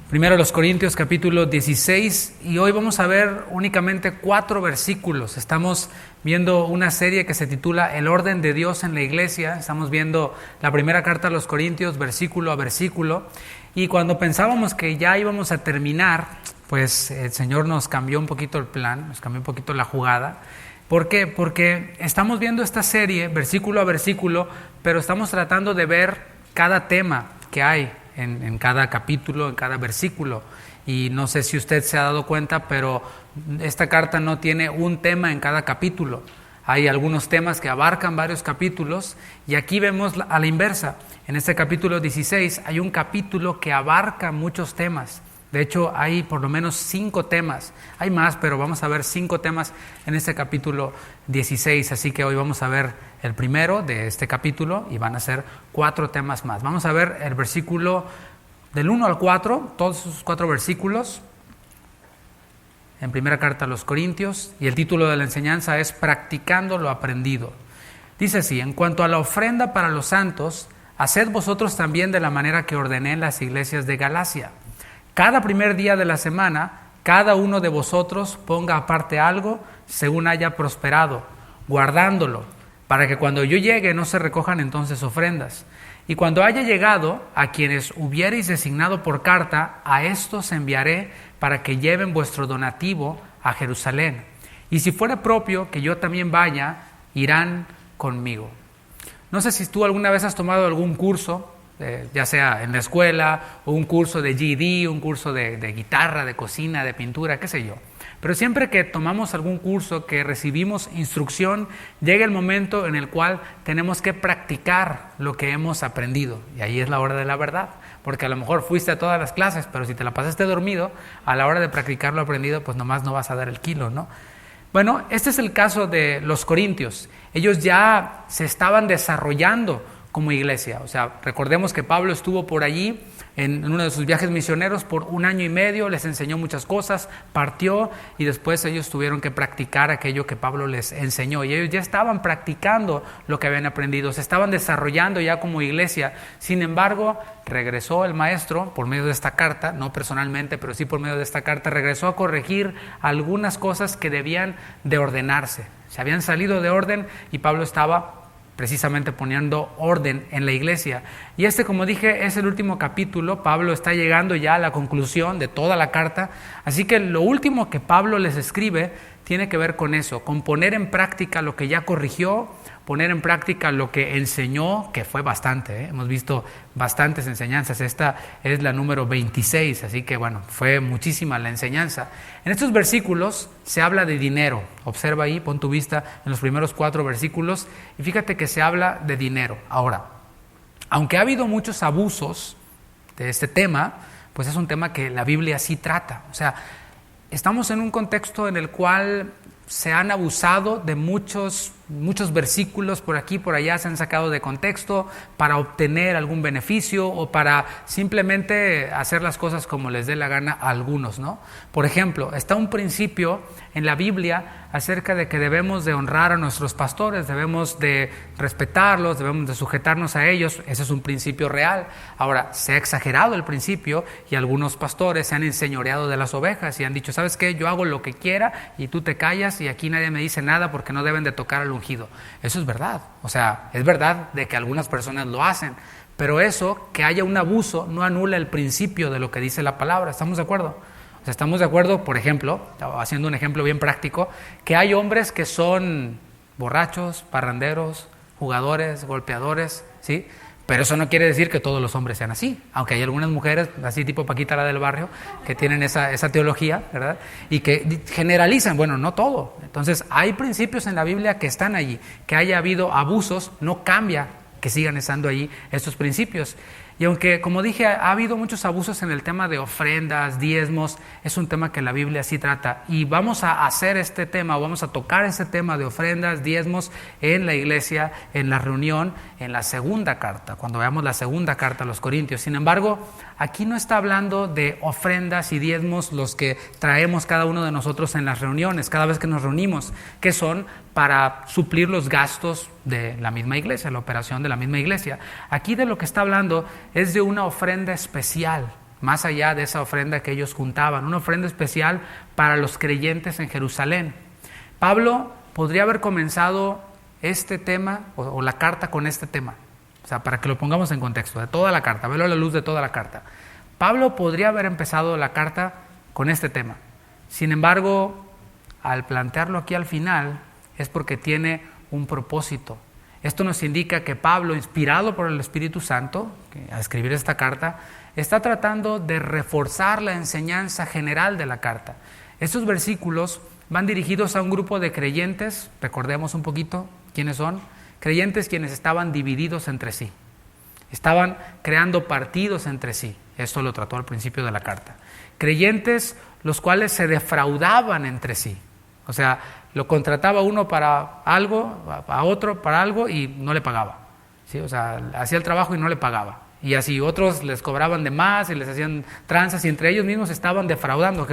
Primero los Corintios capítulo 16 y hoy vamos a ver únicamente 4 versículos. Estamos viendo una serie que se titula El orden de Dios en la iglesia. Estamos viendo la primera carta a los Corintios versículo a versículo y cuando pensábamos que ya íbamos a terminar, pues el Señor nos cambió un poquito el plan, nos cambió un poquito la jugada. ¿Por qué? Porque estamos viendo esta serie versículo a versículo, pero estamos tratando de ver cada tema que hay en cada capítulo, en cada versículo. Y no sé si usted se ha dado cuenta, pero esta carta no tiene un tema en cada capítulo. Hay algunos temas que abarcan varios capítulos y aquí vemos a la inversa. En este capítulo 16 hay un capítulo que abarca muchos temas. De hecho, hay por lo menos 5 temas. Hay más, pero vamos a ver 5 temas en este capítulo 16. Así que hoy vamos a ver el primero de este capítulo y van a ser 4 temas más. Vamos a ver el versículo del 1 al 4, todos esos 4 versículos en primera carta a los Corintios. Y el título de la enseñanza es Practicando lo aprendido. Dice así: en cuanto a la ofrenda para los santos, haced vosotros también de la manera que ordené en las iglesias de Galacia. Cada primer día de la semana, cada uno de vosotros ponga aparte algo según haya prosperado, guardándolo, para que cuando yo llegue no se recojan entonces ofrendas. Y cuando haya llegado, a quienes hubiereis designado por carta, a estos enviaré para que lleven vuestro donativo a Jerusalén. Y si fuere propio que yo también vaya, irán conmigo. No sé si tú alguna vez has tomado algún curso, ya sea en la escuela, o un curso de GED, un curso de guitarra, de cocina, de pintura, qué sé yo. Pero siempre que tomamos algún curso, que recibimos instrucción, llega el momento en el cual tenemos que practicar lo que hemos aprendido. Y ahí es la hora de la verdad, porque a lo mejor fuiste a todas las clases, pero si te la pasaste dormido, a la hora de practicar lo aprendido, pues nomás no vas a dar el kilo, ¿no? Bueno, este es el caso de los Corintios. Ellos ya se estaban desarrollando como iglesia. O sea, recordemos que Pablo estuvo por allí en uno de sus viajes misioneros por 1 año y medio, les enseñó muchas cosas, partió y después ellos tuvieron que practicar aquello que Pablo les enseñó y ellos ya estaban practicando lo que habían aprendido, se estaban desarrollando ya como iglesia. Sin embargo, regresó el maestro por medio de esta carta, no personalmente, pero sí por medio de esta carta, regresó a corregir algunas cosas que debían de ordenarse. Se habían salido de orden y Pablo estaba precisamente poniendo orden en la iglesia. Y como dije, es el último capítulo. Pablo está llegando ya a la conclusión de toda la carta. Así que lo último que Pablo les escribe tiene que ver con eso, con poner en práctica lo que ya corrigió, poner en práctica lo que enseñó, que fue bastante, ¿eh? Hemos visto bastantes enseñanzas. Esta es la número 26, así que bueno, fue muchísima la enseñanza. En estos versículos se habla de dinero. Observa ahí, pon tu vista en los primeros 4 versículos y fíjate que se habla de dinero. Ahora, aunque ha habido muchos abusos de este tema, pues es un tema que la Biblia sí trata. O sea, estamos en un contexto en el cual se han abusado de muchos versículos por aquí, por allá, se han sacado de contexto para obtener algún beneficio o para simplemente hacer las cosas como les dé la gana a algunos, ¿no? Por ejemplo, está un principio en la Biblia acerca de que debemos de honrar a nuestros pastores, debemos de respetarlos, debemos de sujetarnos a ellos. Ese es un principio real. Ahora, se ha exagerado el principio y algunos pastores se han enseñoreado de las ovejas y han dicho, ¿sabes qué? Yo hago lo que quiera y tú te callas y aquí nadie me dice nada porque no deben de tocar al ungido. Eso es verdad. O sea, es verdad de que algunas personas lo hacen, pero eso, que haya un abuso, no anula el principio de lo que dice la palabra. ¿Estamos de acuerdo? O sea, estamos de acuerdo, por ejemplo, haciendo un ejemplo bien práctico, que hay hombres que son borrachos, parranderos, jugadores, golpeadores, ¿sí? Pero eso no quiere decir que todos los hombres sean así, aunque hay algunas mujeres, así tipo Paquita la del barrio, que tienen esa teología, ¿verdad? Y que generalizan, bueno, no todo. Entonces, hay principios en la Biblia que están allí. Que haya habido abusos no cambia que sigan estando allí estos principios. Y aunque, como dije, ha habido muchos abusos en el tema de ofrendas, diezmos, es un tema que la Biblia sí trata. Y vamos a hacer este tema, vamos a tocar este tema de ofrendas, diezmos en la iglesia, en la reunión, en la segunda carta, cuando veamos la segunda carta a los Corintios. Sin embargo, aquí no está hablando de ofrendas y diezmos los que traemos cada uno de nosotros en las reuniones, cada vez que nos reunimos, que son para suplir los gastos de la misma iglesia, la operación de la misma iglesia. Aquí de lo que está hablando es de una ofrenda especial más allá de esa ofrenda que ellos juntaban, una ofrenda especial para los creyentes en Jerusalén. Pablo podría haber comenzado este tema o la carta con este tema, o sea, para que lo pongamos en contexto, de toda la carta, verlo a la luz de toda la carta. Pablo podría haber empezado la carta con este tema. Sin embargo, al plantearlo aquí al final, es porque tiene un propósito. Esto nos indica que Pablo, inspirado por el Espíritu Santo, a escribir esta carta, está tratando de reforzar la enseñanza general de la carta. Estos versículos van dirigidos a un grupo de creyentes, recordemos un poquito quiénes son, creyentes quienes estaban divididos entre sí, estaban creando partidos entre sí. Esto lo trató al principio de la carta. Creyentes los cuales se defraudaban entre sí. O sea, lo contrataba uno para algo, a otro para algo y no le pagaba. ¿Sí? O sea, hacía el trabajo y no le pagaba. Y así otros les cobraban de más y les hacían tranzas y entre ellos mismos estaban defraudando.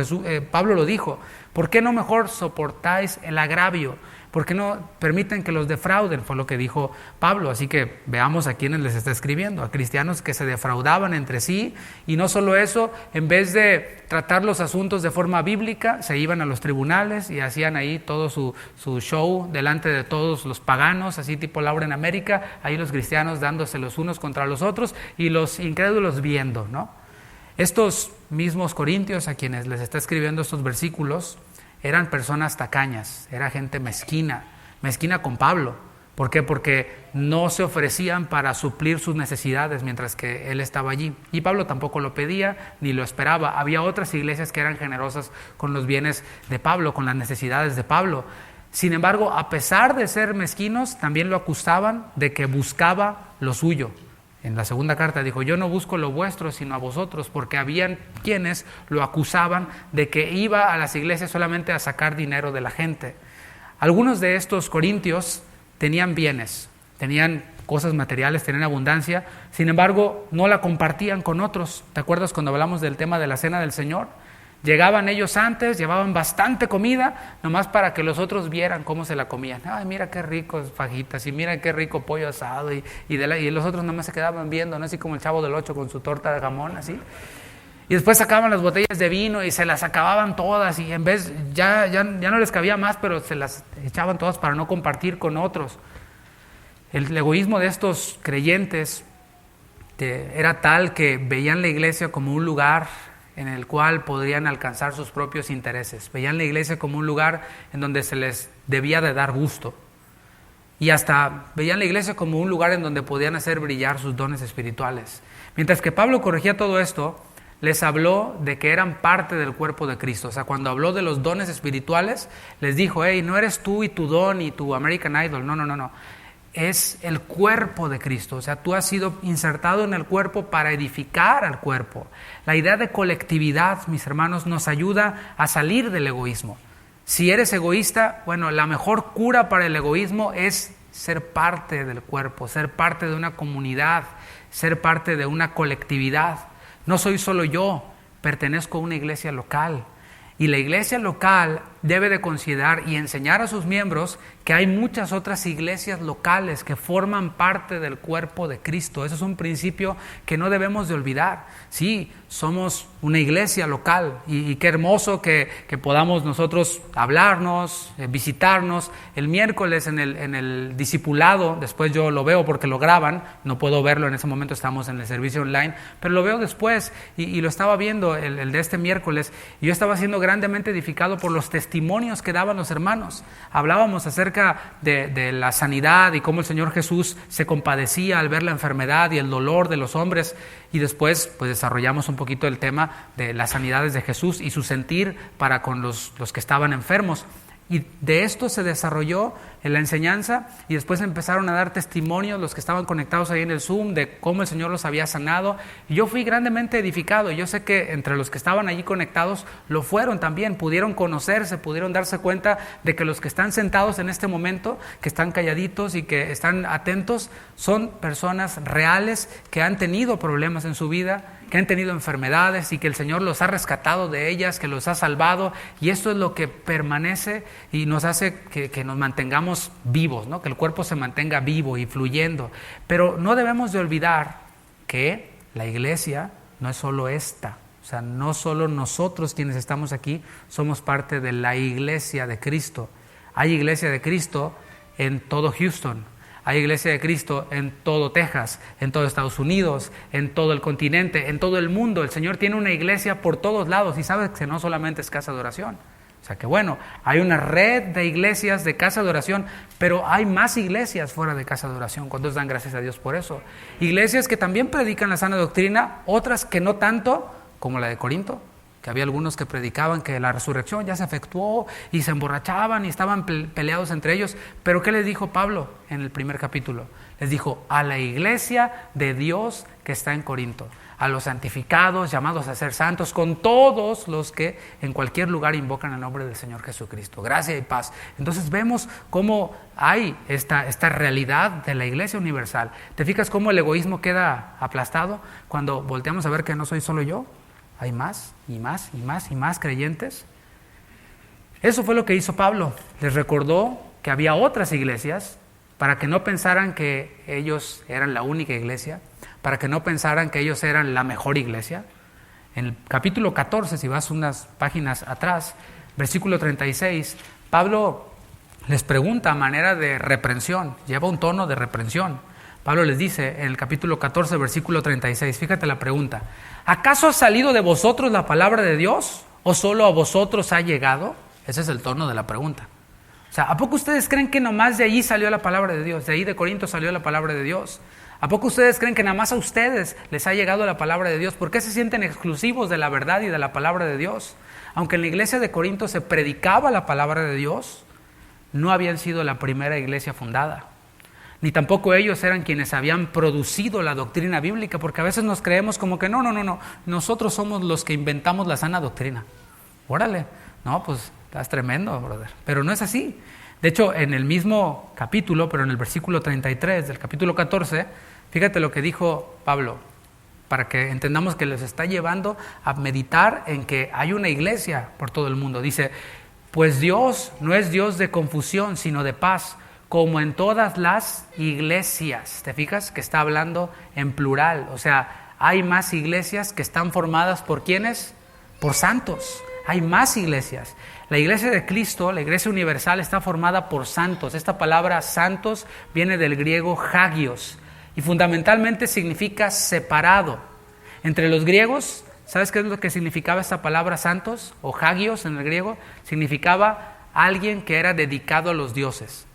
Pablo lo dijo, ¿por qué no mejor soportáis el agravio? ¿Por qué no permiten que los defrauden? Fue lo que dijo Pablo. Así que veamos a quiénes les está escribiendo, a cristianos que se defraudaban entre sí, y no solo eso, en vez de tratar los asuntos de forma bíblica, se iban a los tribunales y hacían ahí todo su show delante de todos los paganos, así tipo Laura en América, ahí los cristianos dándose los unos contra los otros y los incrédulos viendo, ¿no? Estos mismos corintios a quienes les está escribiendo estos versículos eran personas tacañas, era gente mezquina con Pablo. ¿Por qué? Porque no se ofrecían para suplir sus necesidades mientras que él estaba allí. Y Pablo tampoco lo pedía ni lo esperaba. Había otras iglesias que eran generosas con los bienes de Pablo, con las necesidades de Pablo. Sin embargo, a pesar de ser mezquinos, también lo acusaban de que buscaba lo suyo. En la segunda carta dijo, yo no busco lo vuestro, sino a vosotros, porque habían quienes lo acusaban de que iba a las iglesias solamente a sacar dinero de la gente. Algunos de estos corintios tenían bienes, tenían cosas materiales, tenían abundancia, sin embargo, no la compartían con otros. ¿Te acuerdas cuando hablamos del tema de la cena del Señor? Llegaban ellos antes, llevaban bastante comida, nomás para que los otros vieran cómo se la comían. Ay, mira qué ricos fajitas, y mira qué rico pollo asado, y los otros nomás se quedaban viendo, ¿no? Así como el Chavo del Ocho con su torta de jamón, así. Y después sacaban las botellas de vino y se las acababan todas, y en vez, ya no les cabía más, pero se las echaban todas para no compartir con otros. El egoísmo de estos creyentes era tal que veían la iglesia como un lugar en el cual podrían alcanzar sus propios intereses. Veían la iglesia como un lugar en donde se les debía de dar gusto. Y hasta veían la iglesia como un lugar en donde podían hacer brillar sus dones espirituales. Mientras que Pablo corregía todo esto, les habló de que eran parte del cuerpo de Cristo. O sea, cuando habló de los dones espirituales, les dijo, hey, no eres tú y tu don y tu American Idol, no. Es el cuerpo de Cristo. O sea, tú has sido insertado en el cuerpo para edificar al cuerpo. La idea de colectividad, mis hermanos, nos ayuda a salir del egoísmo. Si eres egoísta, bueno, la mejor cura para el egoísmo es ser parte del cuerpo, ser parte de una comunidad, ser parte de una colectividad. No soy solo yo, pertenezco a una iglesia local. Y la iglesia local debe de considerar y enseñar a sus miembros que hay muchas otras iglesias locales que forman parte del cuerpo de Cristo. Eso es un principio que no debemos de olvidar. Sí, somos una iglesia local y qué hermoso que podamos nosotros hablarnos, visitarnos. El miércoles en el discipulado, después yo lo veo porque lo graban, no puedo verlo en ese momento, estamos en el servicio online, pero lo veo después y lo estaba viendo el de este miércoles y yo estaba siendo grandemente edificado por los testimonios que daban los hermanos. Hablábamos acerca de la sanidad y cómo el Señor Jesús se compadecía al ver la enfermedad y el dolor de los hombres, y después pues desarrollamos un poquito el tema de las sanidades de Jesús y su sentir para con los que estaban enfermos. Y de esto se desarrolló en la enseñanza y después empezaron a dar testimonios los que estaban conectados ahí en el Zoom de cómo el Señor los había sanado. Y yo fui grandemente edificado. Yo sé que entre los que estaban allí conectados lo fueron también. Pudieron conocerse, pudieron darse cuenta de que los que están sentados en este momento, que están calladitos y que están atentos, son personas reales que han tenido problemas en su vida, que han tenido enfermedades y que el Señor los ha rescatado de ellas, que los ha salvado, y esto es lo que permanece y nos hace que nos mantengamos vivos, ¿no? Que el cuerpo se mantenga vivo y fluyendo. Pero no debemos de olvidar que la iglesia no es solo esta. O sea, no solo nosotros quienes estamos aquí somos parte de la iglesia de Cristo. Hay iglesia de Cristo en todo Houston, hay iglesia de Cristo en todo Texas, en todo Estados Unidos, en todo el continente, en todo el mundo. El Señor tiene una iglesia por todos lados y sabes que no solamente es casa de oración. O sea que bueno, hay una red de iglesias de casa de oración, pero hay más iglesias fuera de casa de oración. ¿Cuántos dan gracias a Dios por eso? Iglesias que también predican la sana doctrina, otras que no tanto, como la de Corinto, que había algunos que predicaban que la resurrección ya se efectuó y se emborrachaban y estaban peleados entre ellos. Pero ¿qué les dijo Pablo en el primer capítulo? Les dijo a la iglesia de Dios que está en Corinto, a los santificados, llamados a ser santos, con todos los que en cualquier lugar invocan el nombre del Señor Jesucristo. Gracia y paz. Entonces vemos cómo hay esta realidad de la iglesia universal. ¿Te fijas cómo el egoísmo queda aplastado cuando volteamos a ver que no soy solo yo? Hay más y más y más y más creyentes. Eso fue lo que hizo Pablo. Les recordó que había otras iglesias para que no pensaran que ellos eran la única iglesia, para que no pensaran que ellos eran la mejor iglesia. En el capítulo 14, si vas unas páginas atrás, versículo 36, Pablo les pregunta a manera de reprensión, lleva un tono de reprensión. Pablo les dice en el capítulo 14, versículo 36, fíjate la pregunta: ¿acaso ha salido de vosotros la palabra de Dios o solo a vosotros ha llegado? Ese es el tono de la pregunta. O sea, ¿a poco ustedes creen que nomás de allí salió la palabra de Dios? De ahí de Corinto salió la palabra de Dios. ¿A poco ustedes creen que nada más a ustedes les ha llegado la palabra de Dios? ¿Por qué se sienten exclusivos de la verdad y de la palabra de Dios? Aunque en la iglesia de Corinto se predicaba la palabra de Dios, no habían sido la primera iglesia fundada. Ni tampoco ellos eran quienes habían producido la doctrina bíblica, porque a veces nos creemos como que no, nosotros somos los que inventamos la sana doctrina. Órale, no, pues estás tremendo, brother. Pero no es así. De hecho, en el mismo capítulo, pero en el versículo 33 del capítulo 14, fíjate lo que dijo Pablo, para que entendamos que les está llevando a meditar en que hay una iglesia por todo el mundo. Dice, pues Dios no es Dios de confusión, sino de paz, como en todas las iglesias. ¿Te fijas? Que está hablando en plural. O sea, hay más iglesias que están formadas ¿por quiénes? Por santos. Hay más iglesias. La iglesia de Cristo, la iglesia universal, está formada por santos. Esta palabra santos viene del griego hagios y fundamentalmente significa separado. Entre los griegos, ¿sabes qué es lo que significaba esta palabra santos o hagios en el griego? Significaba alguien que era dedicado a los dioses.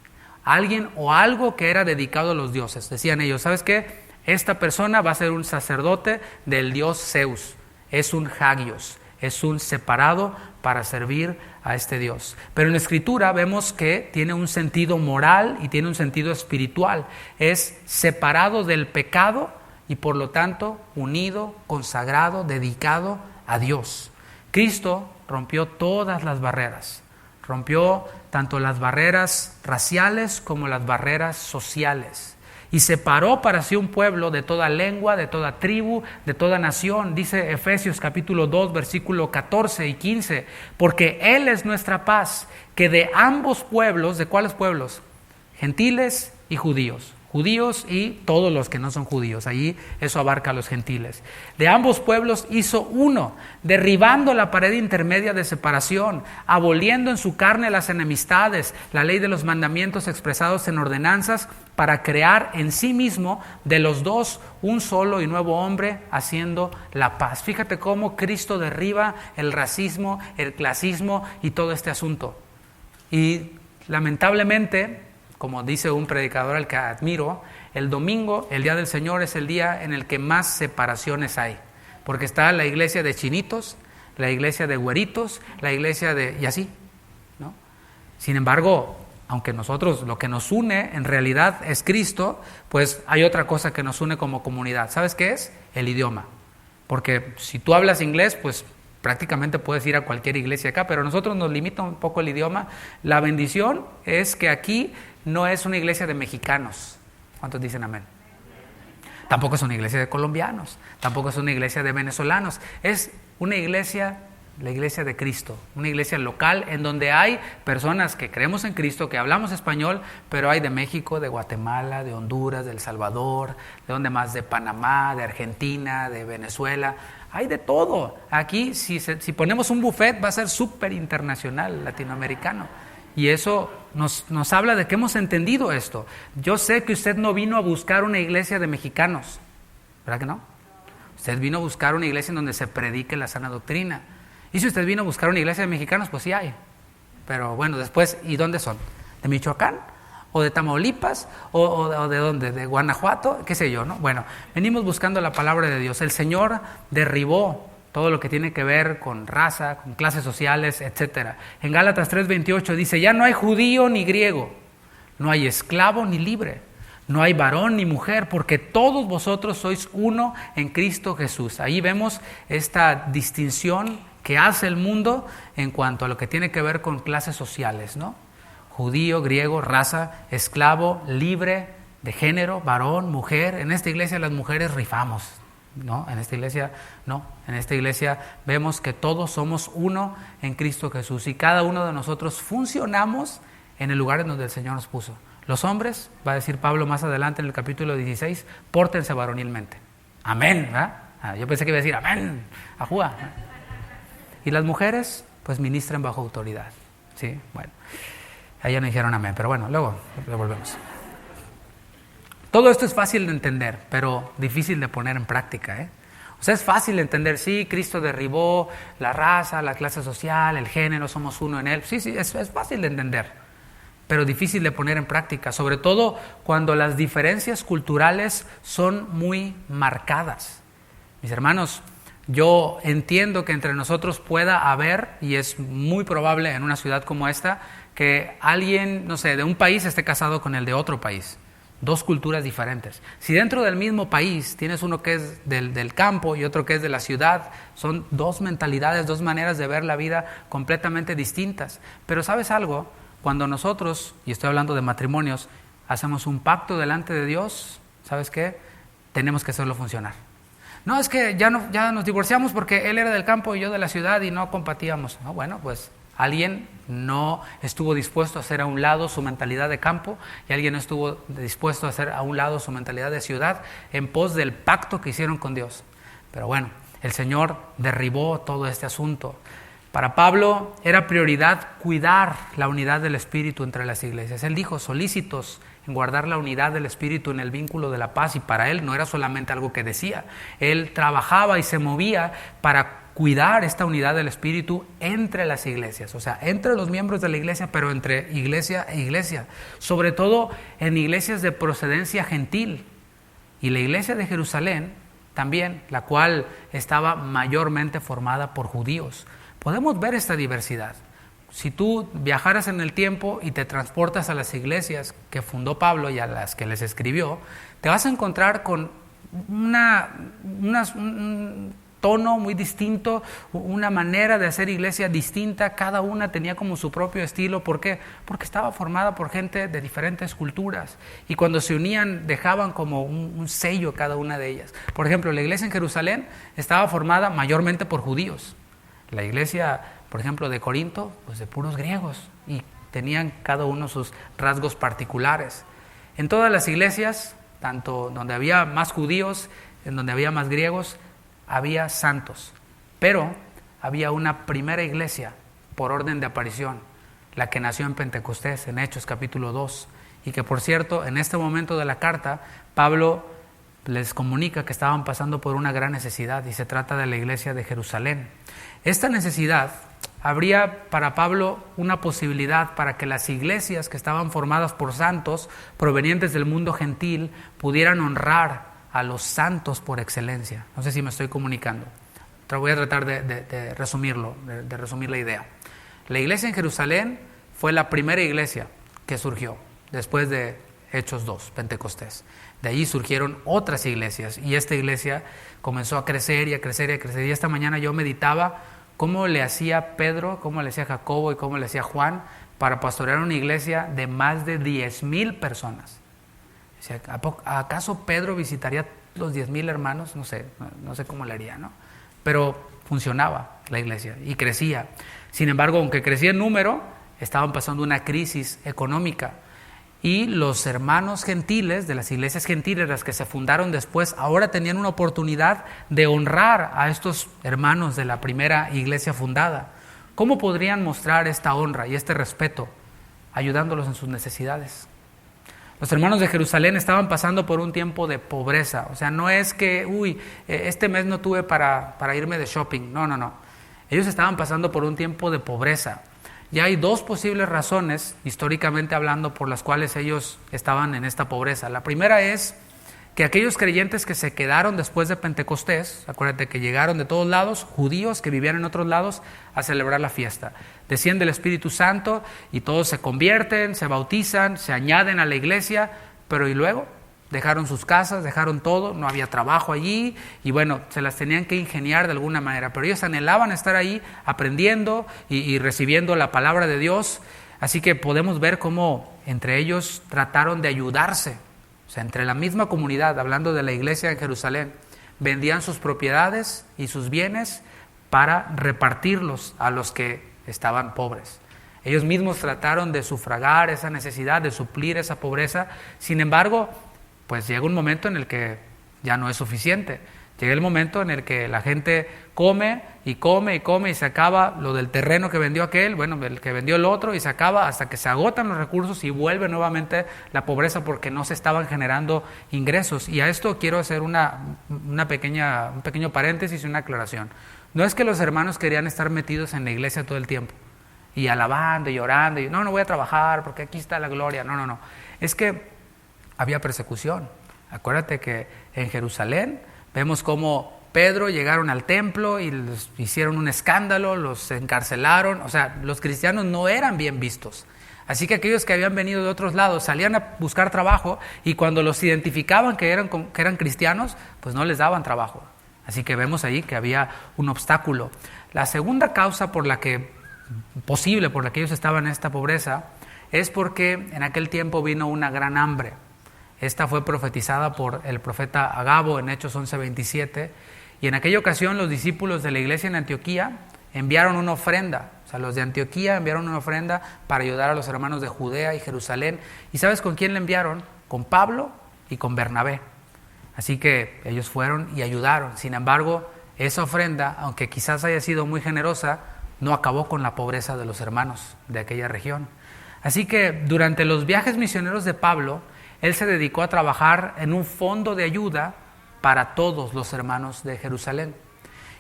Alguien o algo que era dedicado a los dioses. Decían ellos, ¿sabes qué? Esta persona va a ser un sacerdote del dios Zeus. Es un hagios, es un separado para servir a este Dios. Pero en la Escritura vemos que tiene un sentido moral y tiene un sentido espiritual. Es separado del pecado y por lo tanto unido, consagrado, dedicado a Dios. Cristo rompió todas las barreras. Rompió tanto las barreras raciales como las barreras sociales. Y separó para sí un pueblo de toda lengua, de toda tribu, de toda nación. Dice Efesios capítulo 2, versículo 14 y 15. Porque Él es nuestra paz, que de ambos pueblos, ¿de cuáles pueblos? Gentiles y judíos. Judíos y todos los que no son judíos. Allí eso abarca a los gentiles. De ambos pueblos hizo uno, derribando la pared intermedia de separación, aboliendo en su carne las enemistades, la ley de los mandamientos expresados en ordenanzas, para crear en sí mismo de los dos un solo y nuevo hombre, haciendo la paz. Fíjate cómo Cristo derriba el racismo, el clasismo y todo este asunto. Y lamentablemente, como dice un predicador al que admiro, el domingo, el día del Señor, es el día en el que más separaciones hay. Porque está la iglesia de chinitos, la iglesia de güeritos, la iglesia de... y así, ¿no? Sin embargo, aunque nosotros lo que nos une en realidad es Cristo, pues hay otra cosa que nos une como comunidad. ¿Sabes qué es? El idioma. Porque si tú hablas inglés, pues prácticamente puedes ir a cualquier iglesia acá, pero a nosotros nos limita un poco el idioma. La bendición es que aquí no es una iglesia de mexicanos. ¿Cuántos dicen amén? Tampoco es una iglesia de colombianos, tampoco es una iglesia de venezolanos. Es una iglesia, la iglesia de Cristo, una iglesia local en donde hay personas que creemos en Cristo, que hablamos español, pero hay de México, de Guatemala, de Honduras, de El Salvador, de donde más, de Panamá, de Argentina, de Venezuela. Hay de todo. Aquí, si ponemos un buffet, va a ser súper internacional, latinoamericano. Y eso nos habla de que hemos entendido esto. Yo sé que usted no vino a buscar una iglesia de mexicanos, ¿verdad que no? Usted vino a buscar una iglesia en donde se predique la sana doctrina. Y si usted vino a buscar una iglesia de mexicanos, pues sí hay. Pero bueno, después, ¿y dónde son? ¿De Michoacán? ¿O de Tamaulipas? ¿O de dónde? ¿De Guanajuato? ¿Qué sé yo, no? Bueno, venimos buscando la palabra de Dios. El Señor derribó todo lo que tiene que ver con raza, con clases sociales, etc. En Gálatas 3:28 dice, ya no hay judío ni griego, no hay esclavo ni libre, no hay varón ni mujer, porque todos vosotros sois uno en Cristo Jesús. Ahí vemos esta distinción que hace el mundo en cuanto a lo que tiene que ver con clases sociales, ¿no? Judío, griego, raza, esclavo, libre, de género, varón, mujer. En esta iglesia las mujeres rifamos, ¿no? En esta iglesia no. En esta iglesia vemos que todos somos uno en Cristo Jesús y cada uno de nosotros funcionamos en el lugar en donde el Señor nos puso. Los hombres, va a decir Pablo más adelante en el capítulo 16, pórtense varonilmente. Amén, ¿verdad? Yo pensé que iba a decir amén, ajúa. Y las mujeres, pues ministran bajo autoridad. ¿Sí? Bueno, ahí ya no dijeron amén, pero bueno, luego volvemos. Todo esto es fácil de entender, pero difícil de poner en práctica, ¿eh? O sea, es fácil de entender, sí, Cristo derribó la raza, la clase social, el género, somos uno en Él. Sí, es fácil de entender, pero difícil de poner en práctica, sobre todo cuando las diferencias culturales son muy marcadas. Mis hermanos, yo entiendo que entre nosotros pueda haber, y es muy probable en una ciudad como esta, que alguien, no sé, de un país esté casado con el de otro país. Dos culturas diferentes. Si dentro del mismo país tienes uno que es del campo y otro que es de la ciudad, son dos mentalidades, dos maneras de ver la vida completamente distintas. Pero ¿sabes algo? Cuando nosotros, y estoy hablando de matrimonios, hacemos un pacto delante de Dios, ¿sabes qué? Tenemos que hacerlo funcionar. No, es que ya nos divorciamos porque él era del campo y yo de la ciudad y no compatíamos. No, bueno, pues alguien no estuvo dispuesto a hacer a un lado su mentalidad de campo y alguien no estuvo dispuesto a hacer a un lado su mentalidad de ciudad en pos del pacto que hicieron con Dios. Pero bueno, el Señor derribó todo este asunto. Para Pablo era prioridad cuidar la unidad del Espíritu entre las iglesias. Él dijo, solícitos en guardar la unidad del Espíritu en el vínculo de la paz, y para él no era solamente algo que decía. Él trabajaba y se movía para cuidar esta unidad del Espíritu entre las iglesias, o sea, entre los miembros de la iglesia, pero entre iglesia e iglesia, sobre todo en iglesias de procedencia gentil. Y la iglesia de Jerusalén también, la cual estaba mayormente formada por judíos. Podemos ver esta diversidad. Si tú viajaras en el tiempo y te transportas a las iglesias que fundó Pablo y a las que les escribió, te vas a encontrar con un tono muy distinto, una manera de hacer iglesia distinta. Cada una tenía como su propio estilo. ¿Por qué? Porque estaba formada por gente de diferentes culturas y cuando se unían dejaban como un sello cada una de ellas. Por ejemplo, la iglesia en Jerusalén estaba formada mayormente por judíos. La iglesia, por ejemplo, de Corinto, pues de puros griegos, y tenían cada uno sus rasgos particulares. En todas las iglesias, tanto donde había más judíos, en donde había más griegos, había santos, pero había una primera iglesia por orden de aparición, la que nació en Pentecostés, en Hechos capítulo 2, y que por cierto, en este momento de la carta, Pablo les comunica que estaban pasando por una gran necesidad, y se trata de la iglesia de Jerusalén. Esta necesidad habría para Pablo una posibilidad para que las iglesias que estaban formadas por santos provenientes del mundo gentil pudieran honrar a los santos por excelencia. No sé si me estoy comunicando. Voy a tratar de resumirlo, de resumir la idea. La iglesia en Jerusalén fue la primera iglesia que surgió después de Hechos 2, Pentecostés. De allí surgieron otras iglesias y esta iglesia comenzó a crecer y a crecer y a crecer. Y esta mañana yo meditaba cómo le hacía Pedro, cómo le hacía Jacobo y cómo le hacía Juan para pastorear una iglesia de más de 10,000 personas. O sea, ¿acaso Pedro visitaría los 10,000 hermanos? No sé cómo le haría, ¿no? Pero funcionaba la iglesia y crecía. Sin embargo, aunque crecía en número, estaban pasando una crisis económica. Y los hermanos gentiles, de las iglesias gentiles, las que se fundaron después, ahora tenían una oportunidad de honrar a estos hermanos de la primera iglesia fundada. ¿Cómo podrían mostrar esta honra y este respeto? Ayudándolos en sus necesidades. Los hermanos de Jerusalén estaban pasando por un tiempo de pobreza. O sea, no es que, este mes no tuve para irme de shopping. No. Ellos estaban pasando por un tiempo de pobreza. Ya hay dos posibles razones, históricamente hablando, por las cuales ellos estaban en esta pobreza. La primera es que aquellos creyentes que se quedaron después de Pentecostés, acuérdate que llegaron de todos lados, judíos que vivían en otros lados, a celebrar la fiesta. Desciende el Espíritu Santo y todos se convierten, se bautizan, se añaden a la iglesia, pero ¿y luego? Dejaron sus casas, dejaron todo, no había trabajo allí y bueno, se las tenían que ingeniar de alguna manera, pero ellos anhelaban estar ahí aprendiendo y recibiendo la palabra de Dios, así que podemos ver cómo entre ellos trataron de ayudarse, o sea, entre la misma comunidad, hablando de la iglesia en Jerusalén, vendían sus propiedades y sus bienes para repartirlos a los que estaban pobres. Ellos mismos trataron de sufragar esa necesidad, de suplir esa pobreza, sin embargo, pues llega un momento en el que ya no es suficiente. Llega el momento en el que la gente come y se acaba lo del terreno que vendió aquel, bueno, el que vendió el otro, y se acaba hasta que se agotan los recursos y vuelve nuevamente la pobreza porque no se estaban generando ingresos. Y a esto quiero hacer un pequeño paréntesis y una aclaración. No es que los hermanos querían estar metidos en la iglesia todo el tiempo y alabando y llorando y no voy a trabajar porque aquí está la gloria. No. Es que había persecución. Acuérdate que en Jerusalén vemos cómo Pedro llegaron al templo y les hicieron un escándalo, los encarcelaron. O sea, los cristianos no eran bien vistos. Así que aquellos que habían venido de otros lados salían a buscar trabajo y cuando los identificaban que eran cristianos, pues no les daban trabajo. Así que vemos ahí que había un obstáculo. La segunda causa por la que ellos estaban en esta pobreza es porque en aquel tiempo vino una gran hambre. Esta fue profetizada por el profeta Agabo en Hechos 11:27, y en aquella ocasión los discípulos de la iglesia en Antioquía enviaron una ofrenda. O sea, los de Antioquía enviaron una ofrenda para ayudar a los hermanos de Judea y Jerusalén. ¿Y sabes con quién la enviaron? Con Pablo y con Bernabé. Así que ellos fueron y ayudaron. Sin embargo, esa ofrenda, aunque quizás haya sido muy generosa, no acabó con la pobreza de los hermanos de aquella región. Así que durante los viajes misioneros de Pablo, él se dedicó a trabajar en un fondo de ayuda para todos los hermanos de Jerusalén.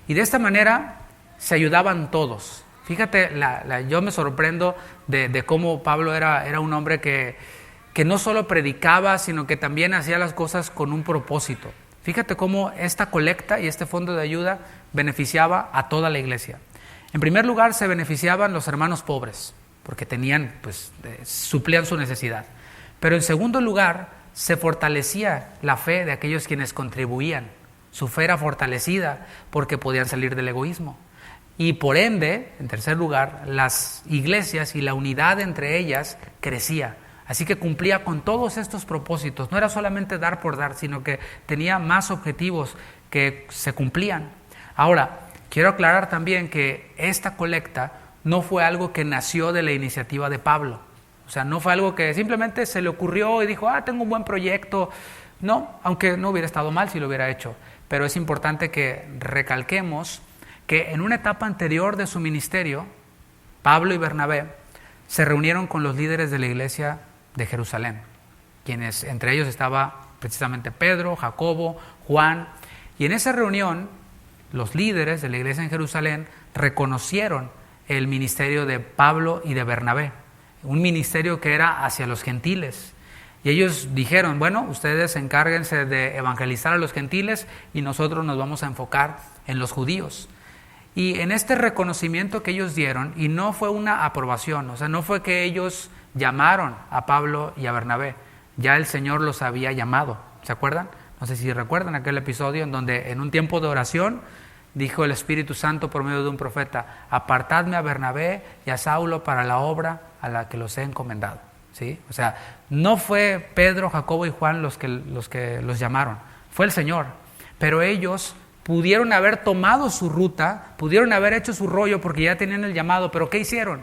Y de esta manera se ayudaban todos. Fíjate, yo me sorprendo de cómo Pablo era un hombre que no solo predicaba, sino que también hacía las cosas con un propósito. Fíjate cómo esta colecta y este fondo de ayuda beneficiaba a toda la iglesia. En primer lugar, se beneficiaban los hermanos pobres, porque suplían su necesidad. Pero en segundo lugar, se fortalecía la fe de aquellos quienes contribuían. Su fe era fortalecida porque podían salir del egoísmo. Y por ende, en tercer lugar, las iglesias y la unidad entre ellas crecía. Así que cumplía con todos estos propósitos. No era solamente dar por dar, sino que tenía más objetivos que se cumplían. Ahora, quiero aclarar también que esta colecta no fue algo que nació de la iniciativa de Pablo. O sea, no fue algo que simplemente se le ocurrió y dijo, tengo un buen proyecto. No, aunque no hubiera estado mal si lo hubiera hecho. Pero es importante que recalquemos que en una etapa anterior de su ministerio, Pablo y Bernabé se reunieron con los líderes de la iglesia de Jerusalén, quienes entre ellos estaba precisamente Pedro, Jacobo, Juan. Y en esa reunión, los líderes de la iglesia en Jerusalén reconocieron el ministerio de Pablo y de Bernabé. Un ministerio que era hacia los gentiles. Y ellos dijeron, bueno, ustedes encárguense de evangelizar a los gentiles y nosotros nos vamos a enfocar en los judíos. Y en este reconocimiento que ellos dieron, y no fue una aprobación, o sea, no fue que ellos llamaron a Pablo y a Bernabé, ya el Señor los había llamado, ¿se acuerdan? No sé si recuerdan aquel episodio en donde en un tiempo de oración dijo el Espíritu Santo por medio de un profeta, apartadme a Bernabé y a Saulo para la obra a la que los he encomendado. ¿Sí? O sea, no fue Pedro, Jacobo y Juan los que los llamaron, fue el Señor. Pero ellos pudieron haber tomado su ruta, pudieron haber hecho su rollo porque ya tenían el llamado, pero ¿qué hicieron?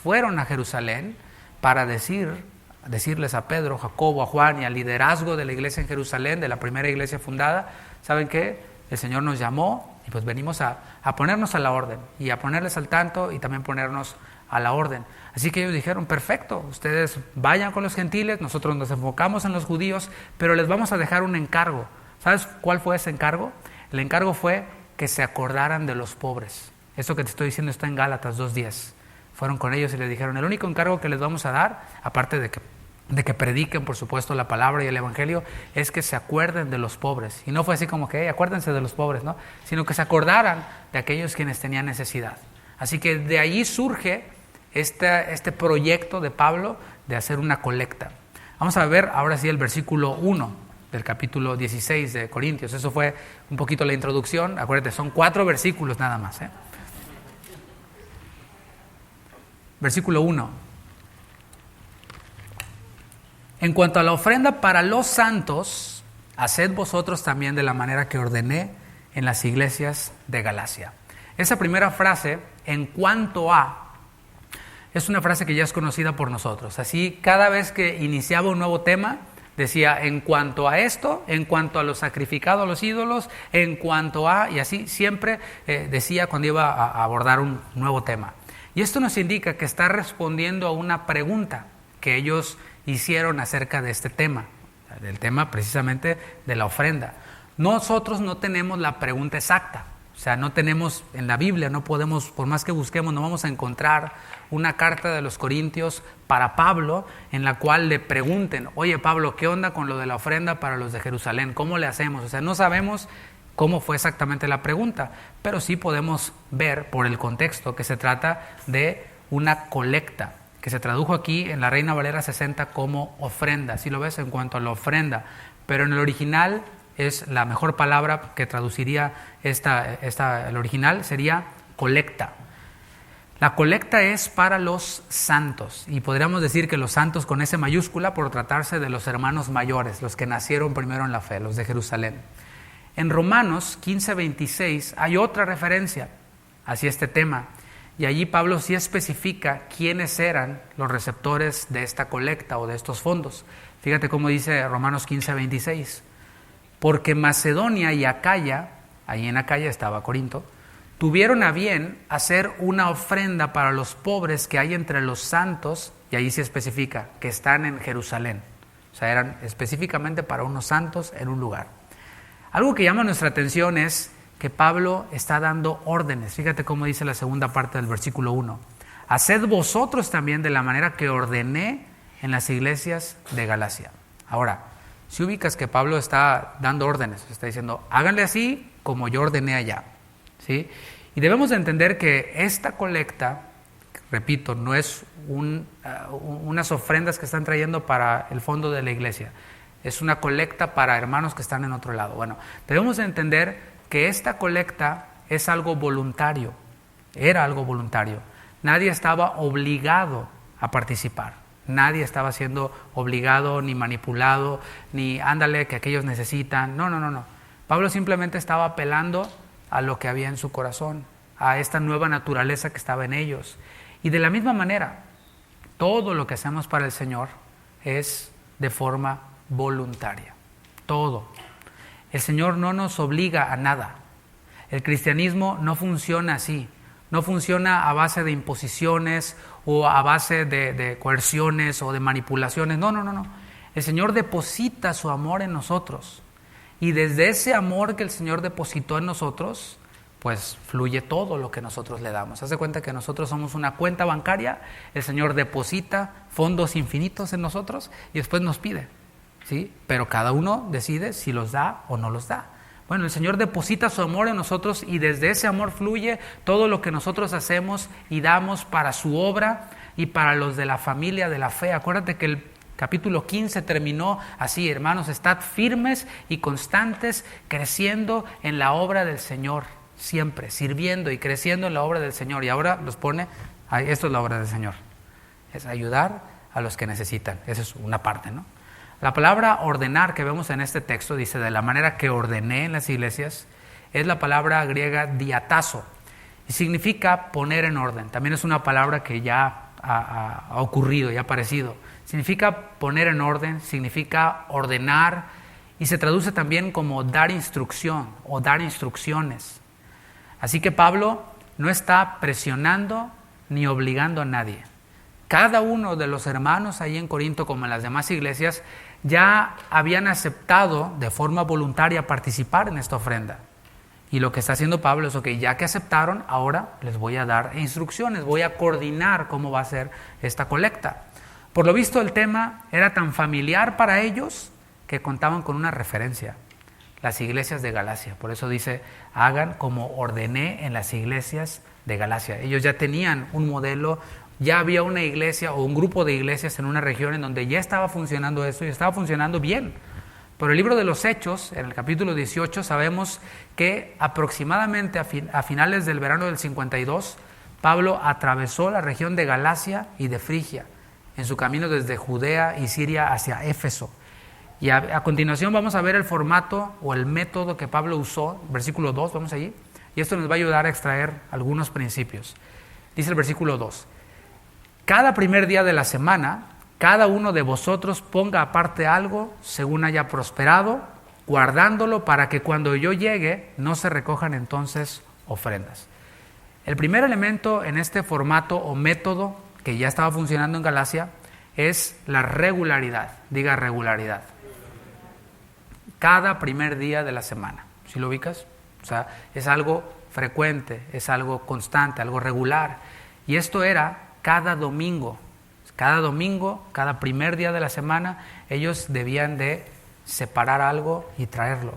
Fueron a Jerusalén para decir decirles a Pedro, Jacobo, a Juan y al liderazgo de la iglesia en Jerusalén, de la primera iglesia fundada, ¿saben qué? El Señor nos llamó y pues venimos a ponernos a la orden y a ponerles al tanto y también ponernos a la orden. Así que ellos dijeron, perfecto, ustedes vayan con los gentiles, nosotros nos enfocamos en los judíos, pero les vamos a dejar un encargo. ¿Sabes cuál fue ese encargo? El encargo fue que se acordaran de los pobres. Eso que te estoy diciendo está en Gálatas 2:10. Fueron con ellos y les dijeron, el único encargo que les vamos a dar, aparte de que prediquen, por supuesto, la palabra y el evangelio, es que se acuerden de los pobres. Y no fue así como que, acuérdense de los pobres, ¿no? Sino que se acordaran de aquellos quienes tenían necesidad. Así que de allí surge este proyecto de Pablo de hacer una colecta. Vamos a ver ahora sí el versículo 1 del capítulo 16 de Corintios. Eso fue un poquito la introducción. Acuérdate, son 4 versículos nada más, Versículo 1. En cuanto a la ofrenda para los santos, haced vosotros también de la manera que ordené en las iglesias de Galacia. Esa primera frase, en cuanto a, es una frase que ya es conocida por nosotros. Así, cada vez que iniciaba un nuevo tema, decía en cuanto a esto, en cuanto a lo sacrificado a los ídolos, en cuanto a, y así siempre decía cuando iba a abordar un nuevo tema. Y esto nos indica que está respondiendo a una pregunta que ellos hicieron acerca de este tema, del tema precisamente de la ofrenda. Nosotros no tenemos la pregunta exacta, o sea, no tenemos en la Biblia, no podemos, por más que busquemos, no vamos a encontrar una carta de los Corintios para Pablo en la cual le pregunten, oye Pablo, ¿qué onda con lo de la ofrenda para los de Jerusalén? ¿Cómo le hacemos? O sea, no sabemos cómo fue exactamente la pregunta, pero sí podemos ver por el contexto que se trata de una colecta, que se tradujo aquí en la Reina Valera 60 como ofrenda, ¿sí lo ves? En cuanto a la ofrenda, pero en el original es la mejor palabra que traduciría el original sería colecta. La colecta es para los santos, y podríamos decir que los santos con S mayúscula por tratarse de los hermanos mayores, los que nacieron primero en la fe, los de Jerusalén. En Romanos 15:26 hay otra referencia hacia este tema, y allí Pablo sí especifica quiénes eran los receptores de esta colecta o de estos fondos. Fíjate cómo dice Romanos 15:26. Porque Macedonia y Acaya, ahí en Acaya estaba Corinto, tuvieron a bien hacer una ofrenda para los pobres que hay entre los santos, y ahí se especifica que están en Jerusalén. O sea, eran específicamente para unos santos en un lugar. Algo que llama nuestra atención es que Pablo está dando órdenes. Fíjate cómo dice la segunda parte del versículo 1. Haced vosotros también de la manera que ordené en las iglesias de Galacia. Ahora, si ubicas que Pablo está dando órdenes, está diciendo, háganle así como yo ordené allá, ¿sí? Y debemos de entender que esta colecta, repito, no es unas ofrendas que están trayendo para el fondo de la iglesia, es una colecta para hermanos que están en otro lado. Bueno, debemos de entender que esta colecta es algo voluntario, era algo voluntario. Nadie estaba obligado a participar, nadie estaba siendo obligado ni manipulado, ni ándale que aquellos necesitan. No. Pablo simplemente estaba apelando a lo que había en su corazón, a esta nueva naturaleza que estaba en ellos. Y de la misma manera, todo lo que hacemos para el Señor es de forma voluntaria, todo. El Señor no nos obliga a nada. El cristianismo no funciona así, no funciona a base de imposiciones o a base de coerciones o de manipulaciones. No. El Señor deposita su amor en nosotros, y desde ese amor que el Señor depositó en nosotros, pues fluye todo lo que nosotros le damos. Haz de cuenta que nosotros somos una cuenta bancaria, el Señor deposita fondos infinitos en nosotros y después nos pide, ¿sí? Pero cada uno decide si los da o no los da. Bueno, el Señor deposita su amor en nosotros y desde ese amor fluye todo lo que nosotros hacemos y damos para su obra y para los de la familia de la fe. Acuérdate que el capítulo 15 terminó así: hermanos, estad firmes y constantes, creciendo en la obra del Señor, siempre sirviendo y creciendo en la obra del Señor. Y ahora los pone, esto es la obra del Señor, es ayudar a los que necesitan. Esa es una parte, ¿no? La palabra ordenar que vemos en este texto, dice de la manera que ordené en las iglesias, es la palabra griega diatazo y significa poner en orden. También es una palabra que ya ha ocurrido y ha aparecido. Significa poner en orden, significa ordenar y se traduce también como dar instrucción o dar instrucciones. Así que Pablo no está presionando ni obligando a nadie. Cada uno de los hermanos ahí en Corinto, como en las demás iglesias, ya habían aceptado de forma voluntaria participar en esta ofrenda. Y lo que está haciendo Pablo es, ya que aceptaron, ahora les voy a dar instrucciones, voy a coordinar cómo va a ser esta colecta. Por lo visto el tema era tan familiar para ellos que contaban con una referencia, las iglesias de Galacia. Por eso dice, hagan como ordené en las iglesias de Galacia. Ellos ya tenían un modelo, ya había una iglesia o un grupo de iglesias en una región en donde ya estaba funcionando esto y estaba funcionando bien. Por el libro de los Hechos, en el capítulo 18, sabemos que aproximadamente a finales del verano del 52, Pablo atravesó la región de Galacia y de Frigia, en su camino desde Judea y Siria hacia Éfeso. Y a continuación vamos a ver el formato o el método que Pablo usó, versículo 2, vamos allí, y esto nos va a ayudar a extraer algunos principios. Dice el versículo 2, cada primer día de la semana, cada uno de vosotros ponga aparte algo según haya prosperado, guardándolo para que cuando yo llegue no se recojan entonces ofrendas. El primer elemento en este formato o método que ya estaba funcionando en Galacia es la regularidad. Diga regularidad. Cada primer día de la semana. ¿Sí lo ubicas? O sea, es algo frecuente, es algo constante, algo regular. Y esto era cada domingo. Cada domingo, cada primer día de la semana, ellos debían de separar algo y traerlo.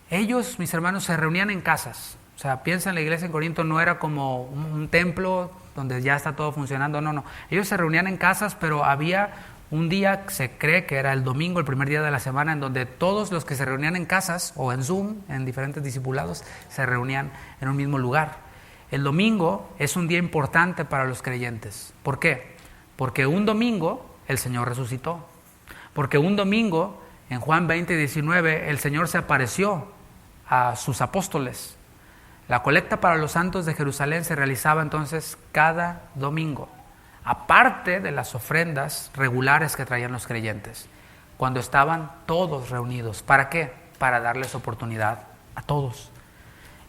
Ellos, mis hermanos, se reunían en casas. O sea, piensa en la iglesia en Corinto, no era como un templo donde ya está todo funcionando, no. Ellos se reunían en casas, pero había un día, se cree que era el domingo, el primer día de la semana, en donde todos los que se reunían en casas o en Zoom, en diferentes discipulados, se reunían en un mismo lugar. El domingo es un día importante para los creyentes. ¿Por qué? Porque un domingo el Señor resucitó. Porque un domingo, en Juan 20:19, el Señor se apareció a sus apóstoles. La colecta para los santos de Jerusalén se realizaba entonces cada domingo, aparte de las ofrendas regulares que traían los creyentes, cuando estaban todos reunidos. ¿Para qué? Para darles oportunidad a todos.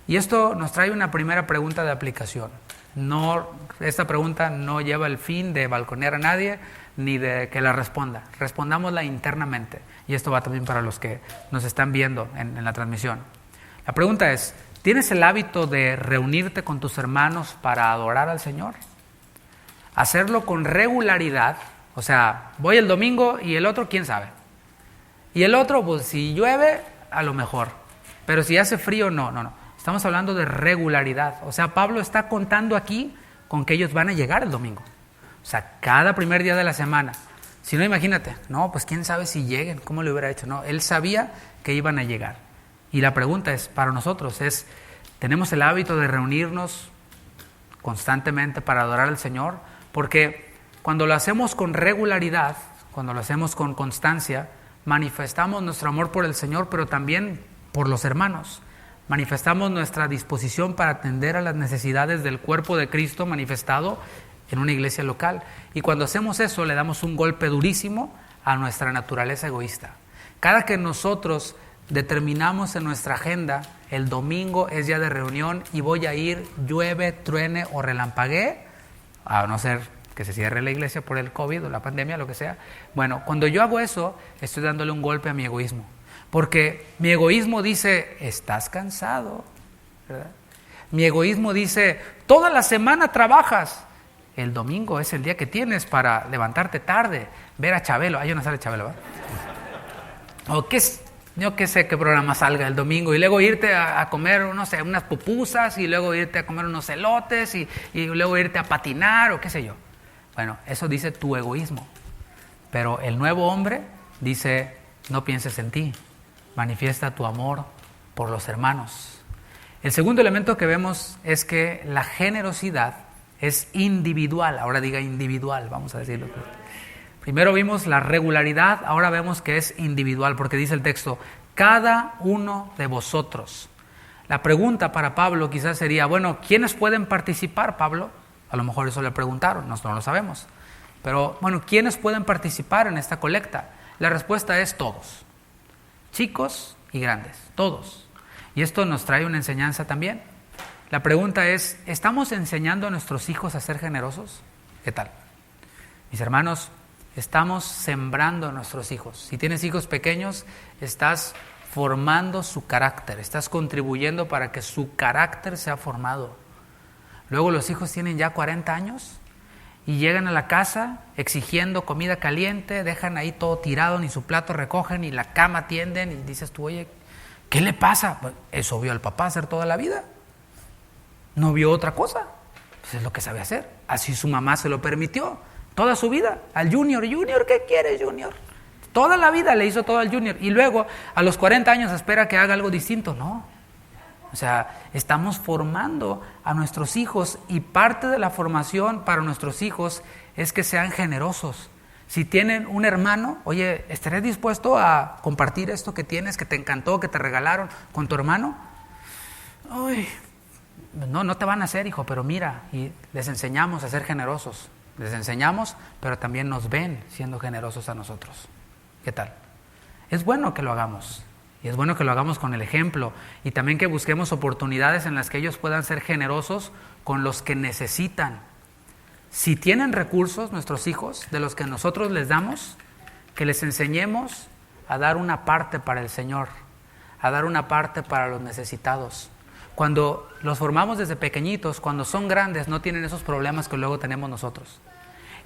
Y esto nos trae una primera pregunta de aplicación. Esta pregunta no lleva el fin de balconear a nadie ni de que la responda. Respondámosla internamente. Y esto va también para los que nos están viendo en la transmisión. La pregunta es, ¿tienes el hábito de reunirte con tus hermanos para adorar al Señor? Hacerlo con regularidad. O sea, voy el domingo y el otro, ¿quién sabe? Y el otro, pues si llueve, a lo mejor. Pero si hace frío, no. Estamos hablando de regularidad. O sea, Pablo está contando aquí con que ellos van a llegar el domingo. O sea, cada primer día de la semana. Si no, imagínate, pues quién sabe si lleguen, cómo le hubiera hecho. No, él sabía que iban a llegar. Y la pregunta es, para nosotros, ¿tenemos el hábito de reunirnos constantemente para adorar al Señor? Porque cuando lo hacemos con regularidad, cuando lo hacemos con constancia, manifestamos nuestro amor por el Señor, pero también por los hermanos. Manifestamos nuestra disposición para atender a las necesidades del cuerpo de Cristo manifestado en una iglesia local. Y cuando hacemos eso, le damos un golpe durísimo a nuestra naturaleza egoísta. Cada que nosotros determinamos en nuestra agenda, el domingo es día de reunión y voy a ir, llueve, truene o relampaguee, a no ser que se cierre la iglesia por el COVID o la pandemia, lo que sea. Bueno, cuando yo hago eso, estoy dándole un golpe a mi egoísmo. Porque mi egoísmo dice, estás cansado, ¿verdad? Mi egoísmo dice, toda la semana trabajas. El domingo es el día que tienes para levantarte tarde, ver a Chabelo. Ahí no sale Chabelo, ¿verdad? O yo qué sé qué programa salga el domingo. Y luego irte a comer, unas pupusas. Y luego irte a comer unos elotes. Y luego irte a patinar o qué sé yo. Bueno, eso dice tu egoísmo. Pero el nuevo hombre dice, no pienses en ti. Manifiesta tu amor por los hermanos. El segundo elemento que vemos es que la generosidad es individual. Ahora diga individual, vamos a decirlo. Primero vimos la regularidad, ahora vemos que es individual, porque dice el texto, cada uno de vosotros. La pregunta para Pablo quizás sería, ¿quiénes pueden participar, Pablo? A lo mejor eso le preguntaron, nosotros no lo sabemos. Pero bueno, ¿quiénes pueden participar en esta colecta? La respuesta es todos, chicos y grandes, todos. Y esto nos trae una enseñanza también. La pregunta es, ¿estamos enseñando a nuestros hijos a ser generosos? ¿Qué tal? Mis hermanos, estamos sembrando a nuestros hijos. Si tienes hijos pequeños, estás formando su carácter, estás contribuyendo para que su carácter sea formado. Luego los hijos tienen ya 40 años y llegan a la casa exigiendo comida caliente, dejan ahí todo tirado, ni su plato recogen, ni la cama tienden, y dices tú, oye, ¿qué le pasa? Pues eso vio al papá hacer toda la vida, no vio otra cosa, pues es lo que sabe hacer, así su mamá se lo permitió, toda su vida, al Junior, ¿qué quieres, Junior? Toda la vida le hizo todo al Junior, y luego a los 40 años espera que haga algo distinto, no. O sea, estamos formando a nuestros hijos, y parte de la formación para nuestros hijos es que sean generosos. Si tienen un hermano, oye, ¿estarás dispuesto a compartir esto que tienes, que te encantó, que te regalaron con tu hermano? Ay, no te van a hacer, hijo, pero mira, y les enseñamos a ser generosos. Les enseñamos, pero también nos ven siendo generosos a nosotros. ¿Qué tal? Es bueno que lo hagamos. Y es bueno que lo hagamos con el ejemplo, y también que busquemos oportunidades en las que ellos puedan ser generosos con los que necesitan. Si tienen recursos nuestros hijos, de los que nosotros les damos, que les enseñemos a dar una parte para el Señor, a dar una parte para los necesitados. Cuando los formamos desde pequeñitos, cuando son grandes, no tienen esos problemas que luego tenemos nosotros.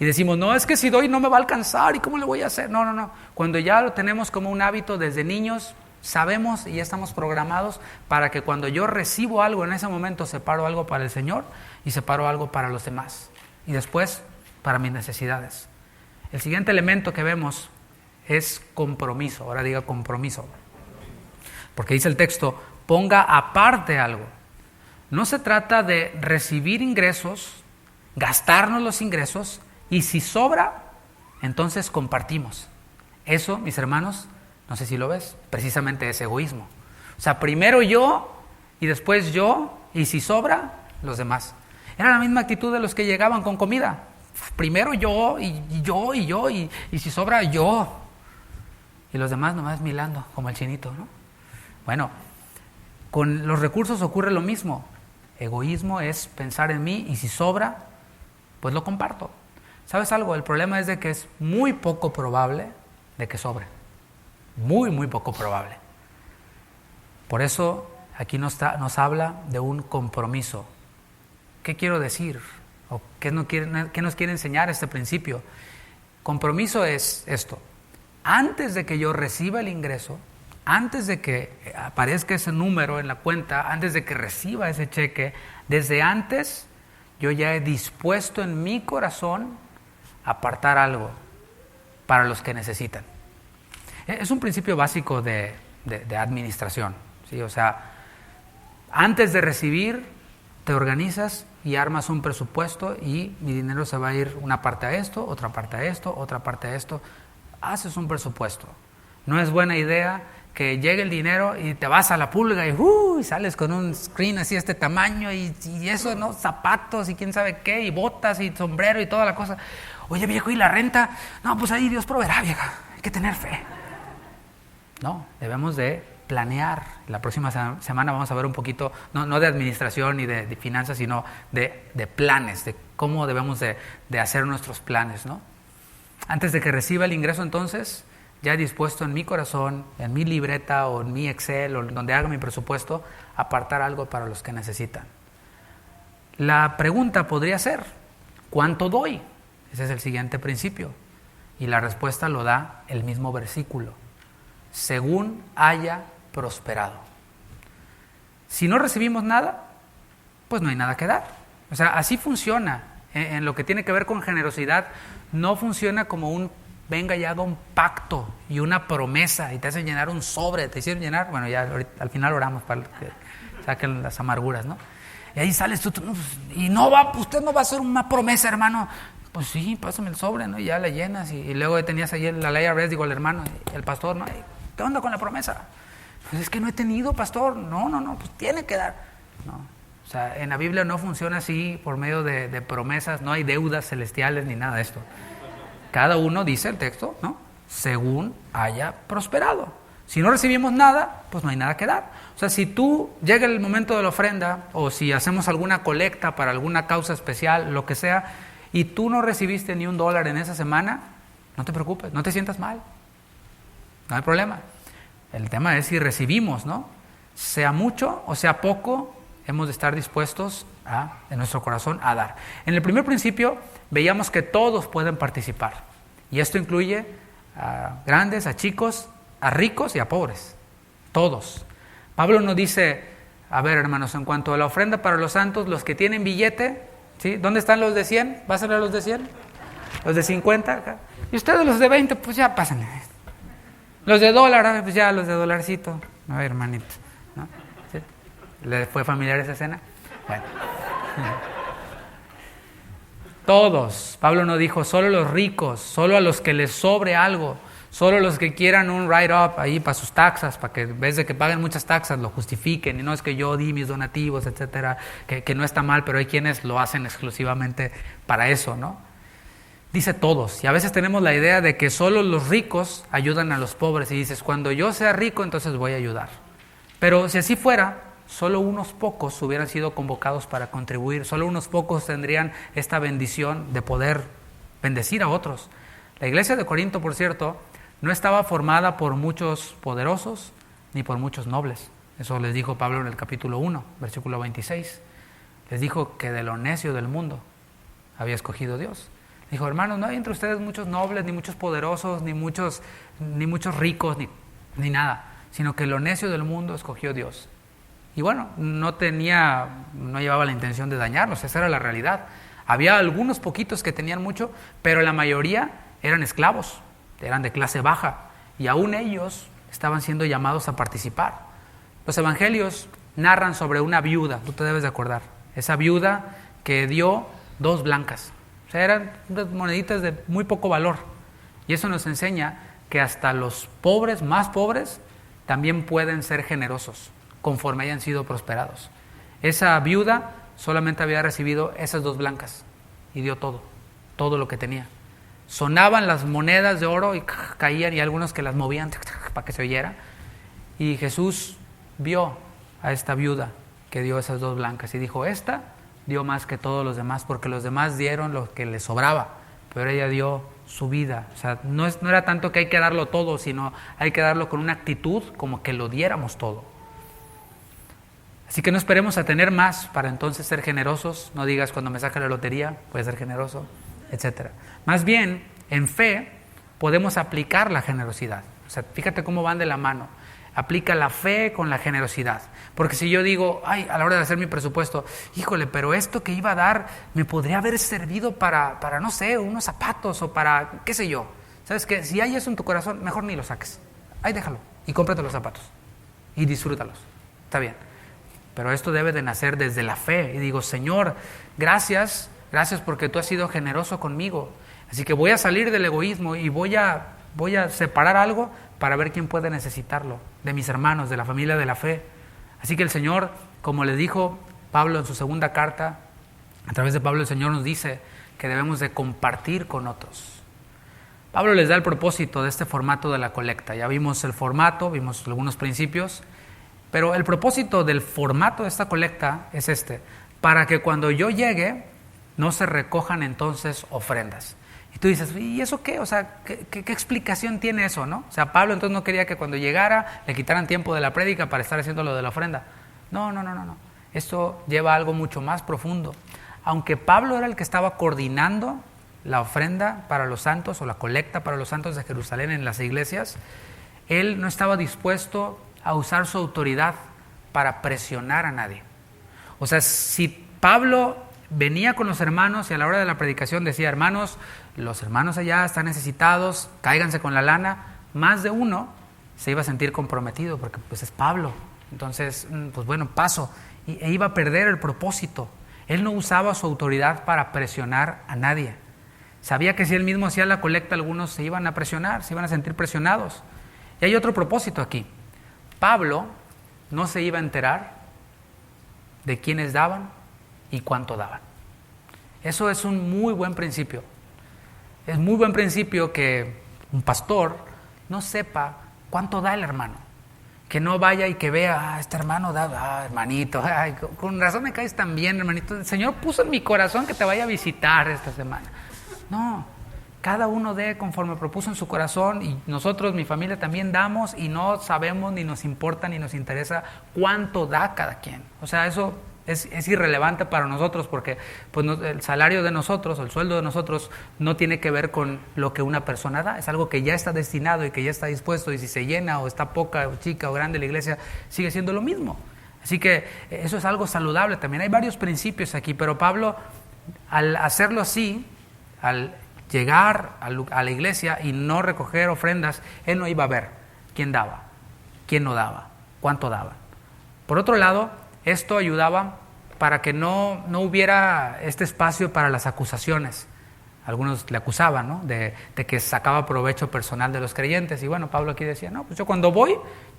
Y decimos, no, es que si doy no me va a alcanzar, ¿y cómo le voy a hacer? No. Cuando ya lo tenemos como un hábito desde niños, sabemos y ya estamos programados para que cuando yo recibo algo, en ese momento separo algo para el Señor y separo algo para los demás. Y después para mis necesidades. El siguiente elemento que vemos es compromiso. Ahora diga compromiso. Porque dice el texto, ponga aparte algo. No se trata de recibir ingresos, gastarnos los ingresos, y si sobra, entonces compartimos. Eso, mis hermanos, no sé si lo ves, precisamente es egoísmo. O sea, primero yo, y después yo, y si sobra, los demás. Era la misma actitud de los que llegaban con comida. Primero yo, y si sobra, yo. Y los demás nomás mirando, como el chinito, ¿no? Bueno, con los recursos ocurre lo mismo. Egoísmo es pensar en mí, y si sobra, pues lo comparto. ¿Sabes algo? El problema es de que es muy poco probable de que sobre. Muy poco probable. Por eso aquí nos habla de un compromiso. ¿Qué quiero decir? ¿O qué nos quiere enseñar este principio? Compromiso es esto. Antes de que yo reciba el ingreso, antes de que aparezca ese número en la cuenta, antes de que reciba ese cheque, desde antes yo ya he dispuesto en mi corazón apartar algo para los que necesitan. Es un principio básico de administración, ¿sí? O sea, antes de recibir, te organizas y armas un presupuesto, y mi dinero se va a ir una parte a esto, otra parte a esto, otra parte a esto. Haces un presupuesto. No es buena idea que llegue el dinero y te vas a la pulga y sales con un screen así de este tamaño y eso, ¿no? Zapatos y quién sabe qué, y botas y sombrero y toda la cosa. Oye, viejo, ¿y la renta? No, pues ahí Dios proveerá, vieja. Hay que tener fe. No, debemos de planear. La próxima semana vamos a ver un poquito, no de administración ni de finanzas, sino de planes, de cómo debemos de hacer nuestros planes, ¿no? Antes de que reciba el ingreso, entonces, ya he dispuesto en mi corazón, en mi libreta o en mi Excel o donde haga mi presupuesto, apartar algo para los que necesitan. La pregunta podría ser, ¿cuánto doy? Ese es el siguiente principio. Y la respuesta lo da el mismo versículo. Según haya prosperado. Si no recibimos nada, pues no hay nada que dar. O sea, así funciona. En lo que tiene que ver con generosidad, no funciona como un venga y haga un pacto y una promesa y te hacen llenar un sobre, te hicieron llenar, bueno, ya al final oramos para que saquen las amarguras, ¿no? Y ahí sales tú, y no va, usted no va a hacer una promesa, hermano. Pues sí, pásame el sobre, ¿no? Y ya la llenas, y luego tenías ahí la IRS, digo, el hermano, y el pastor, ¿no? ¿Qué onda con la promesa? Pues es que no he tenido, pastor. No, pues tiene que dar. No. O sea, en la Biblia no funciona así por medio de promesas, no hay deudas celestiales ni nada de esto. Cada uno, dice el texto, ¿no?, según haya prosperado. Si no recibimos nada, pues no hay nada que dar. O sea, si tú llega el momento de la ofrenda, o si hacemos alguna colecta para alguna causa especial, lo que sea, y tú no recibiste ni $1 en esa semana, no te preocupes, no te sientas mal. No hay problema. El tema es si recibimos, ¿no? Sea mucho o sea poco, hemos de estar dispuestos en nuestro corazón a dar. En el primer principio veíamos que todos pueden participar. Y esto incluye a grandes, a chicos, a ricos y a pobres. Todos. Pablo nos dice, a ver, hermanos, en cuanto a la ofrenda para los santos, los que tienen billete, ¿sí? ¿Dónde están los de 100? ¿Pásenle a los de 100? ¿Los de 50? Y ustedes los de 20, pues ya pásenle. Los de $1, pues ya los de $1. A ver, hermanito, ¿no? ¿Sí? ¿Le fue familiar esa escena? Bueno. Todos. Pablo no dijo solo los ricos, solo a los que les sobre algo, solo los que quieran un write-up ahí para sus taxas, para que en vez de que paguen muchas taxas lo justifiquen, y no es que yo di mis donativos, etcétera, que no está mal, pero hay quienes lo hacen exclusivamente para eso, ¿no? Dice todos, y a veces tenemos la idea de que solo los ricos ayudan a los pobres, y dices, cuando yo sea rico, entonces voy a ayudar. Pero si así fuera, solo unos pocos hubieran sido convocados para contribuir, solo unos pocos tendrían esta bendición de poder bendecir a otros. La iglesia de Corinto, por cierto, no estaba formada por muchos poderosos ni por muchos nobles. Eso les dijo Pablo en el capítulo 1, versículo 26. Les dijo que de lo necio del mundo había escogido Dios. Dijo, hermanos, no hay entre ustedes muchos nobles, ni muchos poderosos, ni muchos ricos, ni nada, sino que lo necio del mundo escogió Dios. Y bueno, no llevaba la intención de dañarlos, esa era la realidad. Había algunos poquitos que tenían mucho, pero la mayoría eran esclavos, eran de clase baja, y aún ellos estaban siendo llamados a participar. Los evangelios narran sobre una viuda, tú te debes de acordar, esa viuda que dio 2 blancas. O sea, eran unas moneditas de muy poco valor. Y eso nos enseña que hasta los pobres, más pobres, también pueden ser generosos, conforme hayan sido prosperados. Esa viuda solamente había recibido esas 2 blancas y dio todo lo que tenía. Sonaban las monedas de oro y caían, y algunos que las movían para que se oyera. Y Jesús vio a esta viuda que dio esas 2 blancas y dijo, esta dio más que todos los demás, porque los demás dieron lo que les sobraba, pero ella dio su vida. O sea, no era tanto que hay que darlo todo, sino hay que darlo con una actitud como que lo diéramos todo. Así que no esperemos a tener más para entonces ser generosos. No digas, cuando me saque la lotería voy a ser generoso, etc. Más bien, en fe podemos aplicar la generosidad. O sea, fíjate cómo van de la mano. Aplica la fe con la generosidad. Porque si yo digo, a la hora de hacer mi presupuesto, híjole, pero esto que iba a dar me podría haber servido para no sé, unos zapatos o para, qué sé yo. ¿Sabes qué? Si hay eso en tu corazón, mejor ni lo saques. Ahí déjalo y cómprate los zapatos y disfrútalos. Está bien. Pero esto debe de nacer desde la fe. Y digo, Señor, gracias porque tú has sido generoso conmigo. Así que voy a salir del egoísmo y voy a separar algo para ver quién puede necesitarlo, de mis hermanos, de la familia de la fe. Así que el Señor, como le dijo Pablo en su segunda carta, a través de Pablo el Señor nos dice que debemos de compartir con otros. Pablo les da el propósito de este formato de la colecta. Ya vimos el formato, vimos algunos principios, pero el propósito del formato de esta colecta es para que cuando yo llegue no se recojan entonces ofrendas. Y tú dices, ¿y eso qué? O sea, ¿qué explicación tiene eso, no? O sea, Pablo entonces no quería que cuando llegara le quitaran tiempo de la prédica para estar haciendo lo de la ofrenda. No. Esto lleva a algo mucho más profundo. Aunque Pablo era el que estaba coordinando la ofrenda para los santos o la colecta para los santos de Jerusalén en las iglesias, él no estaba dispuesto a usar su autoridad para presionar a nadie. O sea, si Pablo venía con los hermanos y a la hora de la predicación decía, hermanos, los hermanos allá están necesitados, cáiganse con la lana, más de uno se iba a sentir comprometido porque pues es Pablo. Entonces, pues bueno, paso. E iba a perder el propósito. Él no usaba su autoridad para presionar a nadie. Sabía que si él mismo hacía la colecta, algunos se iban a presionar, se iban a sentir presionados. Y hay otro propósito aquí. Pablo no se iba a enterar de quiénes daban y cuánto daban. Eso es un muy buen principio. Es muy buen principio que un pastor no sepa cuánto da el hermano. Que no vaya y que vea, este hermano da, hermanito, con razón me caes tan bien, hermanito. El Señor puso en mi corazón que te vaya a visitar esta semana. No, cada uno dé conforme propuso en su corazón, y nosotros, mi familia, también damos, y no sabemos, ni nos importa, ni nos interesa cuánto da cada quien. O sea, eso es irrelevante para nosotros, porque pues, el salario de nosotros, el sueldo de nosotros, no tiene que ver con lo que una persona da. Es algo que ya está destinado y que ya está dispuesto, y si se llena o está poca o chica o grande la iglesia, sigue siendo lo mismo. Así que eso es algo saludable también. Hay varios principios aquí, pero Pablo, al hacerlo así, al llegar a la iglesia y no recoger ofrendas, él no iba a ver quién daba, quién no daba, cuánto daba. Por otro lado, esto ayudaba para que no hubiera este espacio para las acusaciones. Algunos le acusaban, ¿no?, de que sacaba provecho personal de los creyentes. Y bueno, Pablo aquí decía, no, pues yo cuando voy,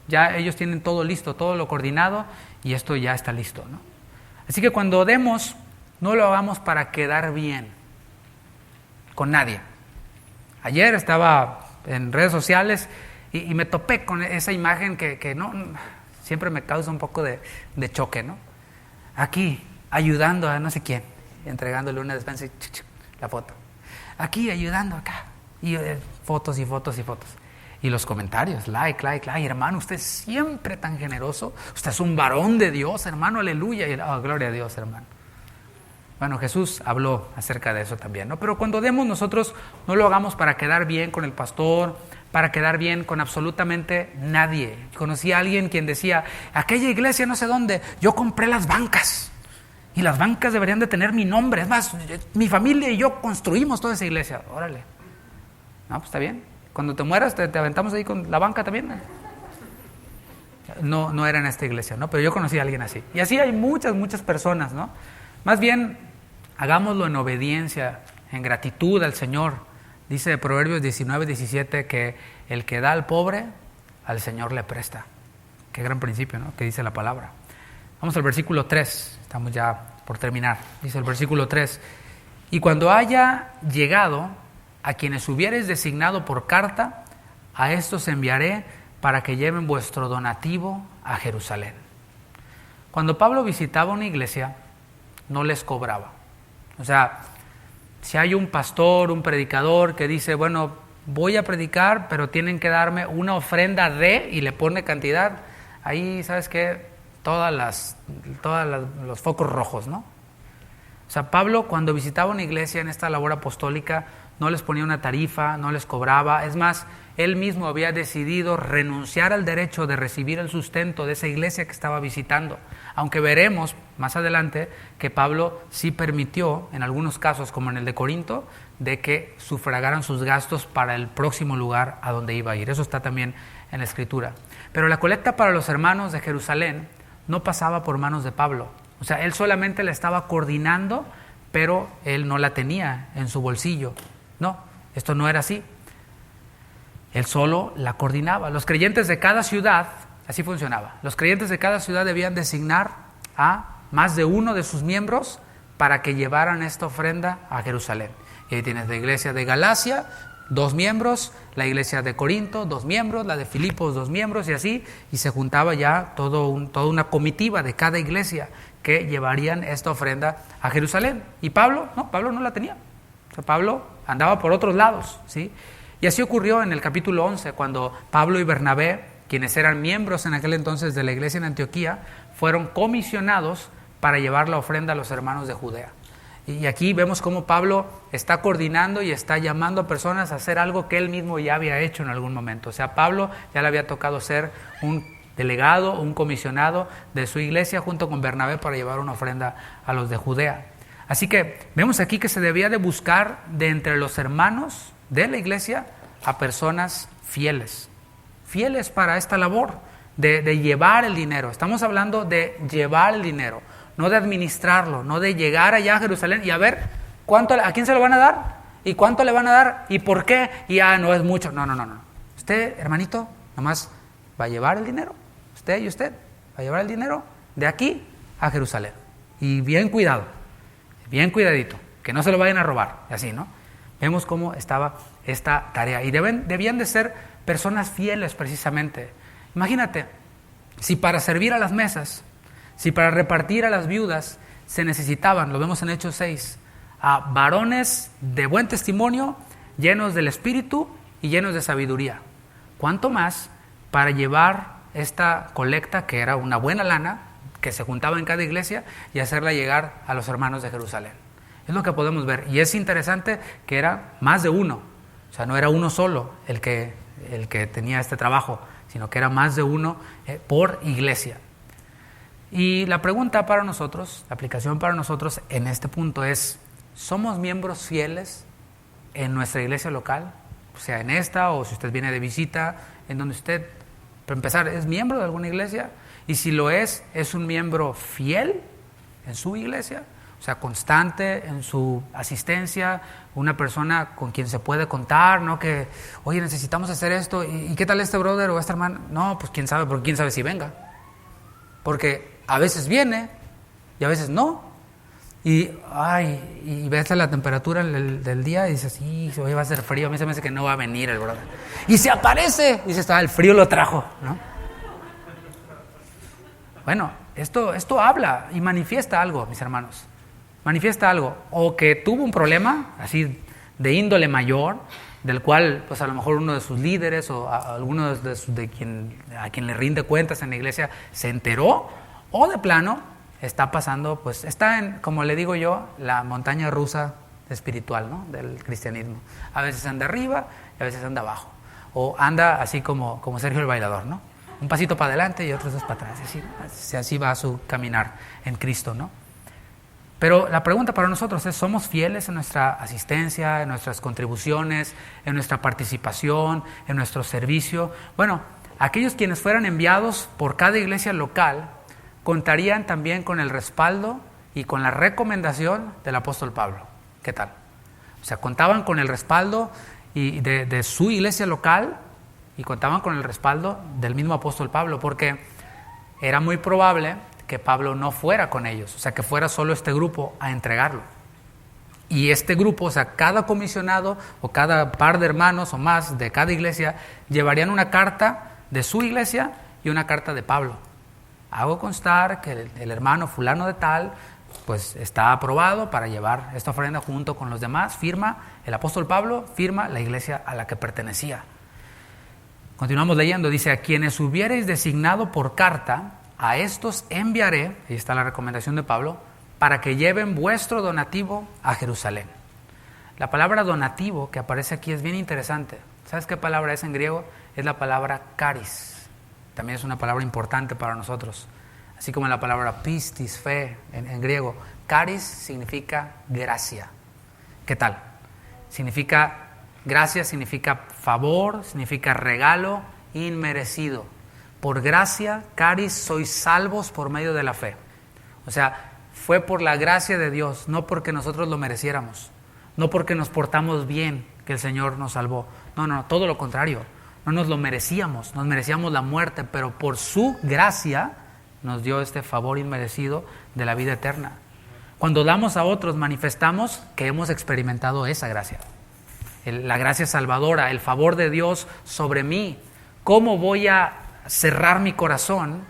ya ellos tienen todo listo, todo lo coordinado, y esto ya está listo, ¿no? Así que cuando demos, no lo hagamos para quedar bien con nadie. Ayer estaba en redes sociales y me topé con esa imagen que no... siempre me causa un poco de choque, ¿no? Aquí, ayudando a no sé quién, entregándole una despensa y la foto. Aquí, ayudando acá. Y fotos y fotos y fotos. Y los comentarios, like, hermano, usted es siempre tan generoso. Usted es un varón de Dios, hermano, aleluya. Y, gloria a Dios, hermano. Bueno, Jesús habló acerca de eso también, ¿no? Pero cuando demos, nosotros no lo hagamos para quedar bien con el pastor, para quedar bien con absolutamente nadie. Conocí a alguien quien decía, aquella iglesia no sé dónde, yo compré las bancas, y las bancas deberían de tener mi nombre, es más, mi familia y yo construimos toda esa iglesia. Órale, no, pues está bien, cuando te mueras te aventamos ahí con la banca también. No era en esta iglesia, ¿no? Pero yo conocí a alguien así, y así hay muchas personas, ¿no? Más bien, hagámoslo en obediencia, en gratitud al Señor. Dice Proverbios 19:17 que el que da al pobre, al Señor le presta. Qué gran principio, ¿no?, que dice la palabra. Vamos al versículo 3, estamos ya por terminar. Dice el versículo 3, y cuando haya llegado a quienes hubiereis designado por carta, a estos enviaré para que lleven vuestro donativo a Jerusalén. Cuando Pablo visitaba una iglesia, no les cobraba. O sea, si hay un pastor, un predicador que dice, bueno, voy a predicar, pero tienen que darme una ofrenda y le pone cantidad, ahí, ¿sabes qué? Todas los focos rojos, ¿no? O sea, Pablo, cuando visitaba una iglesia en esta labor apostólica, no les ponía una tarifa, no les cobraba. Es más, él mismo había decidido renunciar al derecho de recibir el sustento de esa iglesia que estaba visitando. Aunque veremos más adelante que Pablo sí permitió, en algunos casos, como en el de Corinto, de que sufragaran sus gastos para el próximo lugar a donde iba a ir. Eso está también en la Escritura. Pero la colecta para los hermanos de Jerusalén no pasaba por manos de Pablo. O sea, él solamente la estaba coordinando, pero él no la tenía en su bolsillo. No, esto no era así. Él solo la coordinaba. Los creyentes de cada ciudad, así funcionaba, los creyentes de cada ciudad debían designar a más de uno de sus miembros para que llevaran esta ofrenda a Jerusalén. Y ahí tienes la iglesia de Galacia, 2 miembros, la iglesia de Corinto, 2 miembros, la de Filipos, 2 miembros, y así, y se juntaba ya toda una comitiva de cada iglesia que llevarían esta ofrenda a Jerusalén. Y Pablo no la tenía. O sea, Pablo andaba por otros lados, ¿sí? Y así ocurrió en el capítulo 11, cuando Pablo y Bernabé, quienes eran miembros en aquel entonces de la iglesia en Antioquía, fueron comisionados para llevar la ofrenda a los hermanos de Judea. Y aquí vemos cómo Pablo está coordinando y está llamando a personas a hacer algo que él mismo ya había hecho en algún momento. O sea, Pablo ya le había tocado ser un delegado, un comisionado de su iglesia junto con Bernabé para llevar una ofrenda a los de Judea. Así que vemos aquí que se debía de buscar de entre los hermanos de la iglesia a personas fieles para esta labor de llevar el dinero. Estamos hablando de llevar el dinero, no de administrarlo, no de llegar allá a Jerusalén y a ver a quién se lo van a dar y cuánto le van a dar y por qué, y no es mucho. No. Usted, hermanito, nomás va a llevar el dinero, usted va a llevar el dinero de aquí a Jerusalén. Y bien cuidado, bien cuidadito, que no se lo vayan a robar, y así, ¿no? Vemos cómo estaba esta tarea. Y debían de ser personas fieles precisamente. Imagínate, si para servir a las mesas, si para repartir a las viudas se necesitaban, lo vemos en Hechos 6, a varones de buen testimonio, llenos del Espíritu y llenos de sabiduría. ¿Cuánto más para llevar esta colecta, que era una buena lana, que se juntaba en cada iglesia, y hacerla llegar a los hermanos de Jerusalén? Es lo que podemos ver. Y es interesante que era más de uno. O sea, no era uno solo el que tenía este trabajo, sino que era más de uno por iglesia. Y la pregunta para nosotros, la aplicación para nosotros en este punto es: ¿somos miembros fieles en nuestra iglesia local? O sea, en esta, o si usted viene de visita, en donde usted, para empezar, es miembro de alguna iglesia. Y si lo es un miembro fiel en su iglesia, o sea, constante en su asistencia, una persona con quien se puede contar, ¿no? Que, oye, necesitamos hacer esto, ¿y qué tal este brother o esta hermana? No, pues quién sabe, porque quién sabe si venga. Porque a veces viene y a veces no. Y ves la temperatura del día y dices, sí, hoy va a ser frío, a mí se me hace que no va a venir el brother. Y se aparece, y dices, el frío lo trajo, ¿no? Bueno, esto habla y manifiesta algo, mis hermanos. Manifiesta algo, o que tuvo un problema, así, de índole mayor, del cual, pues a lo mejor uno de sus líderes o alguno a quien le rinde cuentas en la iglesia se enteró, o de plano está pasando, pues está en, como le digo yo, la montaña rusa espiritual, ¿no? Del cristianismo. A veces anda arriba y a veces anda abajo, o anda así como Sergio el bailador, ¿no? Un pasito para adelante y otros dos para atrás, así va su caminar en Cristo, ¿no? Pero la pregunta para nosotros es: ¿somos fieles en nuestra asistencia, en nuestras contribuciones, en nuestra participación, en nuestro servicio? Bueno, aquellos quienes fueran enviados por cada iglesia local contarían también con el respaldo y con la recomendación del apóstol Pablo. ¿Qué tal? O sea, contaban con el respaldo de su iglesia local y contaban con el respaldo del mismo apóstol Pablo, porque era muy probable que Pablo no fuera con ellos, o sea, que fuera solo este grupo a entregarlo. Y este grupo, o sea, cada comisionado o cada par de hermanos o más de cada iglesia llevarían una carta de su iglesia y una carta de Pablo. Hago constar que el hermano fulano de tal, pues está aprobado para llevar esta ofrenda junto con los demás. Firma el apóstol Pablo, firma la iglesia a la que pertenecía. Continuamos leyendo, dice: a quienes hubiereis designado por carta, a estos enviaré, ahí está la recomendación de Pablo, para que lleven vuestro donativo a Jerusalén. La palabra donativo que aparece aquí es bien interesante. ¿Sabes qué palabra es en griego? Es la palabra charis. También es una palabra importante para nosotros. Así como la palabra pistis, fe, en griego. Charis significa gracia. ¿Qué tal? Significa gracia, significa favor, significa regalo inmerecido. Por gracia, charis, sois salvos por medio de la fe. O sea, fue por la gracia de Dios, no porque nosotros lo mereciéramos, no porque nos portamos bien que el Señor nos salvó. No, todo lo contrario. No nos lo merecíamos, nos merecíamos la muerte, pero por su gracia nos dio este favor inmerecido de la vida eterna. Cuando damos a otros, manifestamos que hemos experimentado esa gracia. La gracia salvadora, el favor de Dios sobre mí. ¿Cómo voy a cerrar mi corazón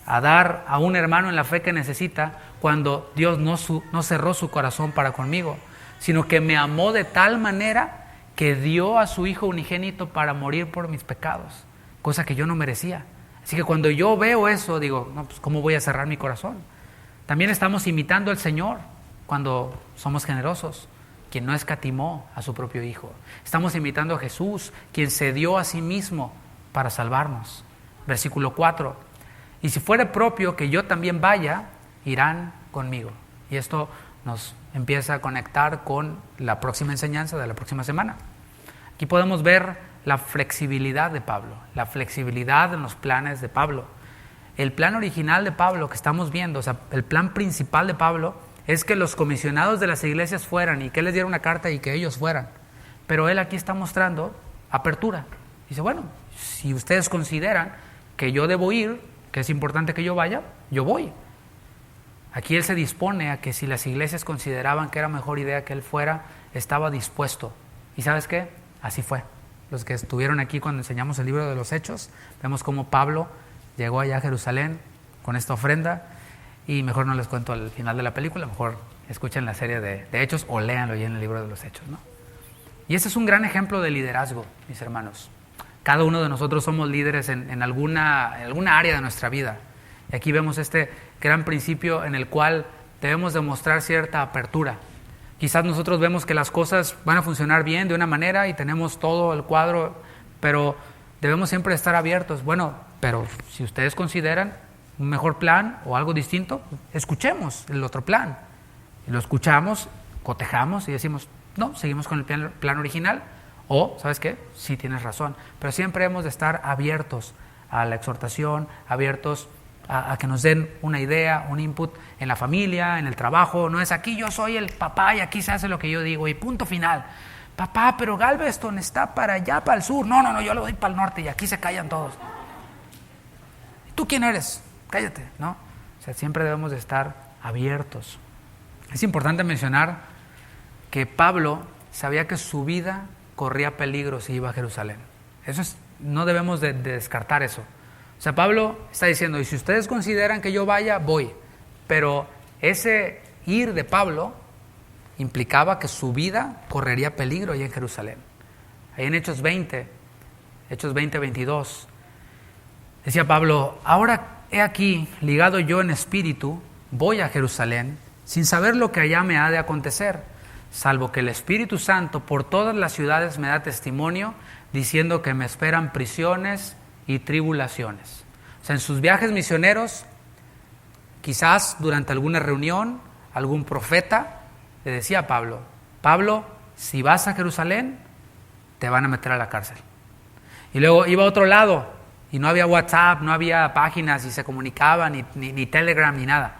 a dar a un hermano en la fe que necesita cuando Dios no cerró su corazón para conmigo, sino que me amó de tal manera que dio a su Hijo unigénito para morir por mis pecados, cosa que yo no merecía? Así que cuando yo veo eso, digo, no, pues ¿cómo voy a cerrar mi corazón? También estamos imitando al Señor cuando somos generosos, quien no escatimó a su propio Hijo. Estamos imitando a Jesús, quien se dio a sí mismo para salvarnos. Versículo 4. Y si fuere propio que yo también vaya, irán conmigo. Y esto nos empieza a conectar con la próxima enseñanza de la próxima semana. Aquí podemos ver la flexibilidad de Pablo, la flexibilidad en los planes de Pablo. El plan original de Pablo que estamos viendo, o sea, el plan principal de Pablo es que los comisionados de las iglesias fueran y que él les diera una carta y que ellos fueran. Pero él aquí está mostrando apertura. Dice, bueno, si ustedes consideran que yo debo ir, que es importante que yo vaya, yo voy. Aquí él se dispone a que si las iglesias consideraban que era mejor idea que él fuera, estaba dispuesto. ¿Y sabes qué? Así fue. Los que estuvieron aquí cuando enseñamos el libro de los Hechos, vemos cómo Pablo llegó allá a Jerusalén con esta ofrenda, y mejor no les cuento al final de la película, mejor escuchen la serie de Hechos o léanlo ya en el libro de los Hechos, ¿no? Y ese es un gran ejemplo de liderazgo, mis hermanos. Cada uno de nosotros somos líderes en alguna área de nuestra vida. Y aquí vemos este gran principio en el cual debemos demostrar cierta apertura. Quizás nosotros vemos que las cosas van a funcionar bien de una manera y tenemos todo el cuadro, pero debemos siempre estar abiertos. Bueno, pero si ustedes consideran un mejor plan o algo distinto, escuchemos el otro plan. Y lo escuchamos, cotejamos y decimos, no, seguimos con el plan original, o, ¿sabes qué? Sí, tienes razón. Pero siempre hemos de estar abiertos a la exhortación, abiertos a que nos den una idea, un input en la familia, en el trabajo. No es aquí yo soy el papá y aquí se hace lo que yo digo y punto final. Papá, pero Galveston está para allá, para el sur. No, yo lo doy para el norte y aquí se callan todos. ¿Tú quién eres? Cállate, ¿no? O sea, siempre debemos de estar abiertos. Es importante mencionar que Pablo sabía que su vida corría peligro si iba a Jerusalén. No debemos de descartar eso. O sea, Pablo está diciendo, y si ustedes consideran que yo vaya, voy. Pero ese ir de Pablo implicaba que su vida correría peligro allá en Jerusalén. Ahí en Hechos 20, 22, decía Pablo, ahora he aquí, ligado yo en espíritu, voy a Jerusalén, sin saber lo que allá me ha de acontecer, salvo que el Espíritu Santo por todas las ciudades me da testimonio, diciendo que me esperan prisiones y tribulaciones. O sea, en sus viajes misioneros, quizás durante alguna reunión, algún profeta le decía a Pablo, Pablo, si vas a Jerusalén, te van a meter a la cárcel. Y luego iba a otro lado, y no había WhatsApp, no había páginas, y se comunicaban, ni Telegram, ni nada.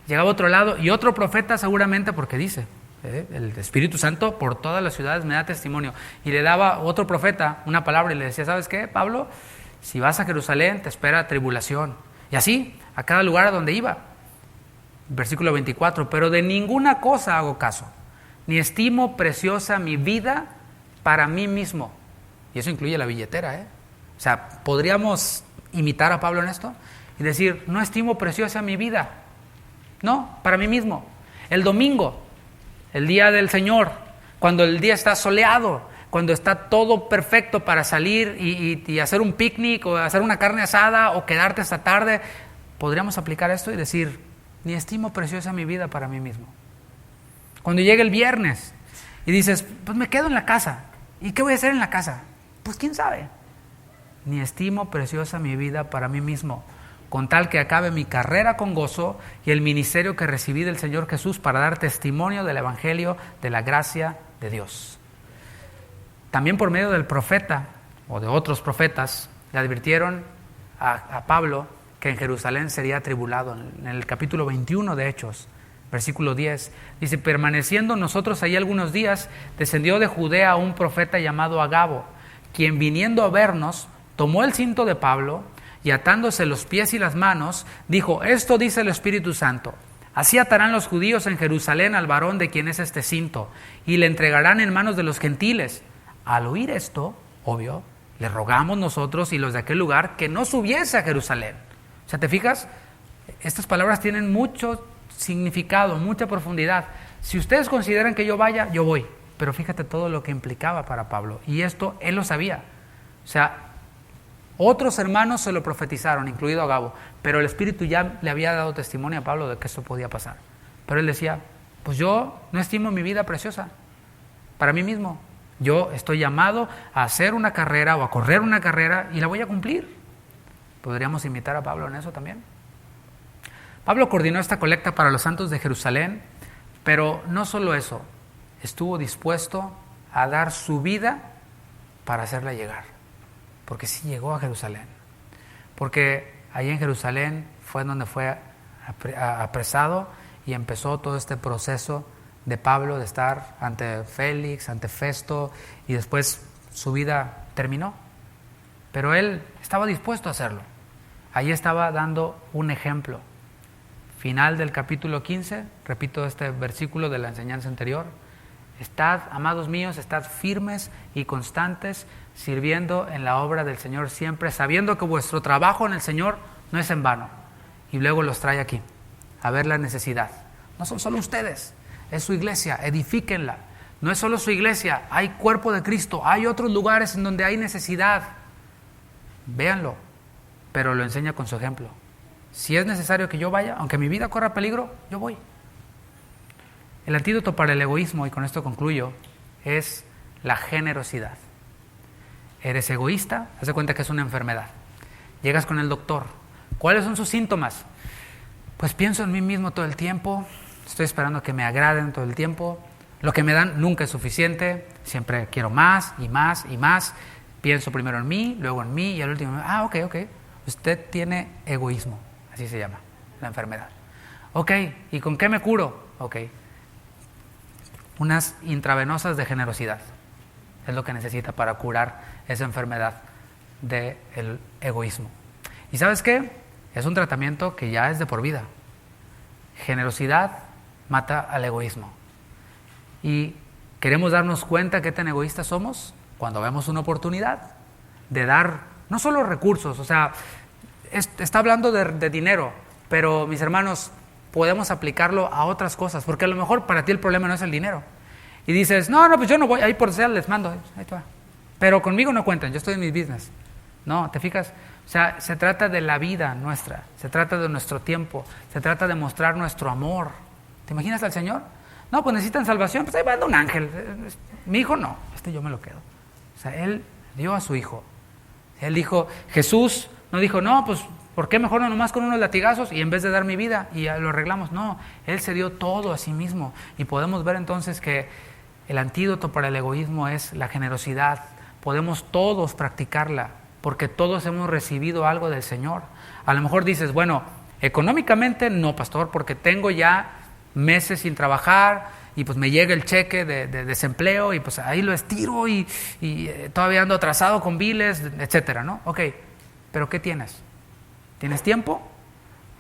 Llegaba a otro lado, y otro profeta seguramente, porque dice, el Espíritu Santo por todas las ciudades me da testimonio. Y le daba otro profeta una palabra y le decía, ¿sabes qué, Pablo? Si vas a Jerusalén te espera tribulación. Y así, a cada lugar a donde iba. Versículo 24, pero de ninguna cosa hago caso, ni estimo preciosa mi vida para mí mismo. Y eso incluye la billetera, O sea, podríamos imitar a Pablo en esto y decir, no estimo preciosa mi vida. No, para mí mismo. El domingo, el día del Señor, cuando el día está soleado, cuando está todo perfecto para salir y hacer un picnic o hacer una carne asada o quedarte hasta tarde, podríamos aplicar esto y decir, ni estimo preciosa mi vida para mí mismo. Cuando llegue el viernes y dices, pues me quedo en la casa, ¿y qué voy a hacer en la casa? Pues quién sabe. Ni estimo preciosa mi vida para mí mismo, con tal que acabe mi carrera con gozo y el ministerio que recibí del Señor Jesús para dar testimonio del Evangelio de la gracia de Dios. También por medio del profeta o de otros profetas le advirtieron a Pablo que en Jerusalén sería atribulado. En el capítulo 21 de Hechos, versículo 10, dice, permaneciendo nosotros ahí algunos días, descendió de Judea un profeta llamado Agabo, quien viniendo a vernos, tomó el cinto de Pablo y atándose los pies y las manos, dijo, esto dice el Espíritu Santo, así atarán los judíos en Jerusalén al varón de quien es este cinto, y le entregarán en manos de los gentiles. Al oír esto, obvio, le rogamos nosotros y los de aquel lugar que no subiese a Jerusalén. O sea, ¿te fijas? Estas palabras tienen mucho significado, mucha profundidad. Si ustedes consideran que yo vaya, yo voy. Pero fíjate todo lo que implicaba para Pablo. Y esto él lo sabía. O sea, otros hermanos se lo profetizaron, incluido Agabo. Pero el Espíritu ya le había dado testimonio a Pablo de que esto podía pasar. Pero él decía, pues yo no estimo mi vida preciosa para mí mismo. Yo estoy llamado a hacer una carrera o a correr una carrera y la voy a cumplir. ¿Podríamos imitar a Pablo en eso también? Pablo coordinó esta colecta para los santos de Jerusalén, pero no solo eso, estuvo dispuesto a dar su vida para hacerla llegar, porque sí llegó a Jerusalén, porque ahí en Jerusalén fue donde fue apresado y empezó todo este proceso de Pablo de estar ante Félix, ante Festo, y después su vida terminó. Pero él estaba dispuesto a hacerlo. Ahí estaba dando un ejemplo. final del capítulo 15, repito este versículo de la enseñanza anterior: estad, amados míos, estad firmes y constantes, sirviendo en la obra del Señor siempre, sabiendo que vuestro trabajo en el Señor no es en vano. Y luego los trae aquí, a ver la necesidad. No son solo ustedes, es su iglesia, edifíquenla. No es solo su iglesia, hay cuerpo de Cristo, hay otros lugares en donde hay necesidad. Véanlo, pero lo enseña con su ejemplo. Si es necesario que yo vaya, aunque mi vida corra peligro, yo voy. El antídoto para el egoísmo, y con esto concluyo, es la generosidad. Eres egoísta, haz de cuenta que es una enfermedad. Llegas con el doctor. ¿Cuáles son sus síntomas? Pues pienso en mí mismo todo el tiempo, estoy esperando que me agraden todo el tiempo, lo que me dan nunca es suficiente, siempre quiero más y más y más. Pienso primero en mí, luego en mí y al último, ok. Usted tiene egoísmo, así se llama la enfermedad. Ok, ¿y con qué me curo? Ok, unas intravenosas de generosidad es lo que necesita para curar esa enfermedad del egoísmo. ¿Y sabes qué? Es un tratamiento que ya es de por vida. Generosidad mata al egoísmo. Y queremos darnos cuenta qué tan egoístas somos cuando vemos una oportunidad de dar, no solo recursos, o sea, está hablando de dinero, pero mis hermanos, podemos aplicarlo a otras cosas, porque a lo mejor para ti el problema no es el dinero. Y dices, no, pues yo no voy, ahí por ser les mando, ahí te va. Pero conmigo no cuentan, yo estoy en mis business. No, ¿te fijas? O sea, se trata de la vida nuestra, se trata de nuestro tiempo, se trata de mostrar nuestro amor. ¿Te imaginas al Señor? No, pues necesitan salvación, pues ahí va un ángel. Mi hijo no, yo me lo quedo. O sea, Él dio a su hijo. Él dijo, Jesús no dijo, no, pues ¿por qué mejor no nomás con unos latigazos y en vez de dar mi vida y ya lo arreglamos? No, Él se dio todo a sí mismo. Y podemos ver entonces que el antídoto para el egoísmo es la generosidad. Podemos todos practicarla, porque todos hemos recibido algo del Señor. A lo mejor dices, bueno, económicamente no, pastor, porque tengo ya meses sin trabajar y pues me llega el cheque de desempleo y pues ahí lo estiro y todavía ando atrasado con biles, etcétera, ¿no? Ok, pero ¿qué tienes? ¿Tienes tiempo?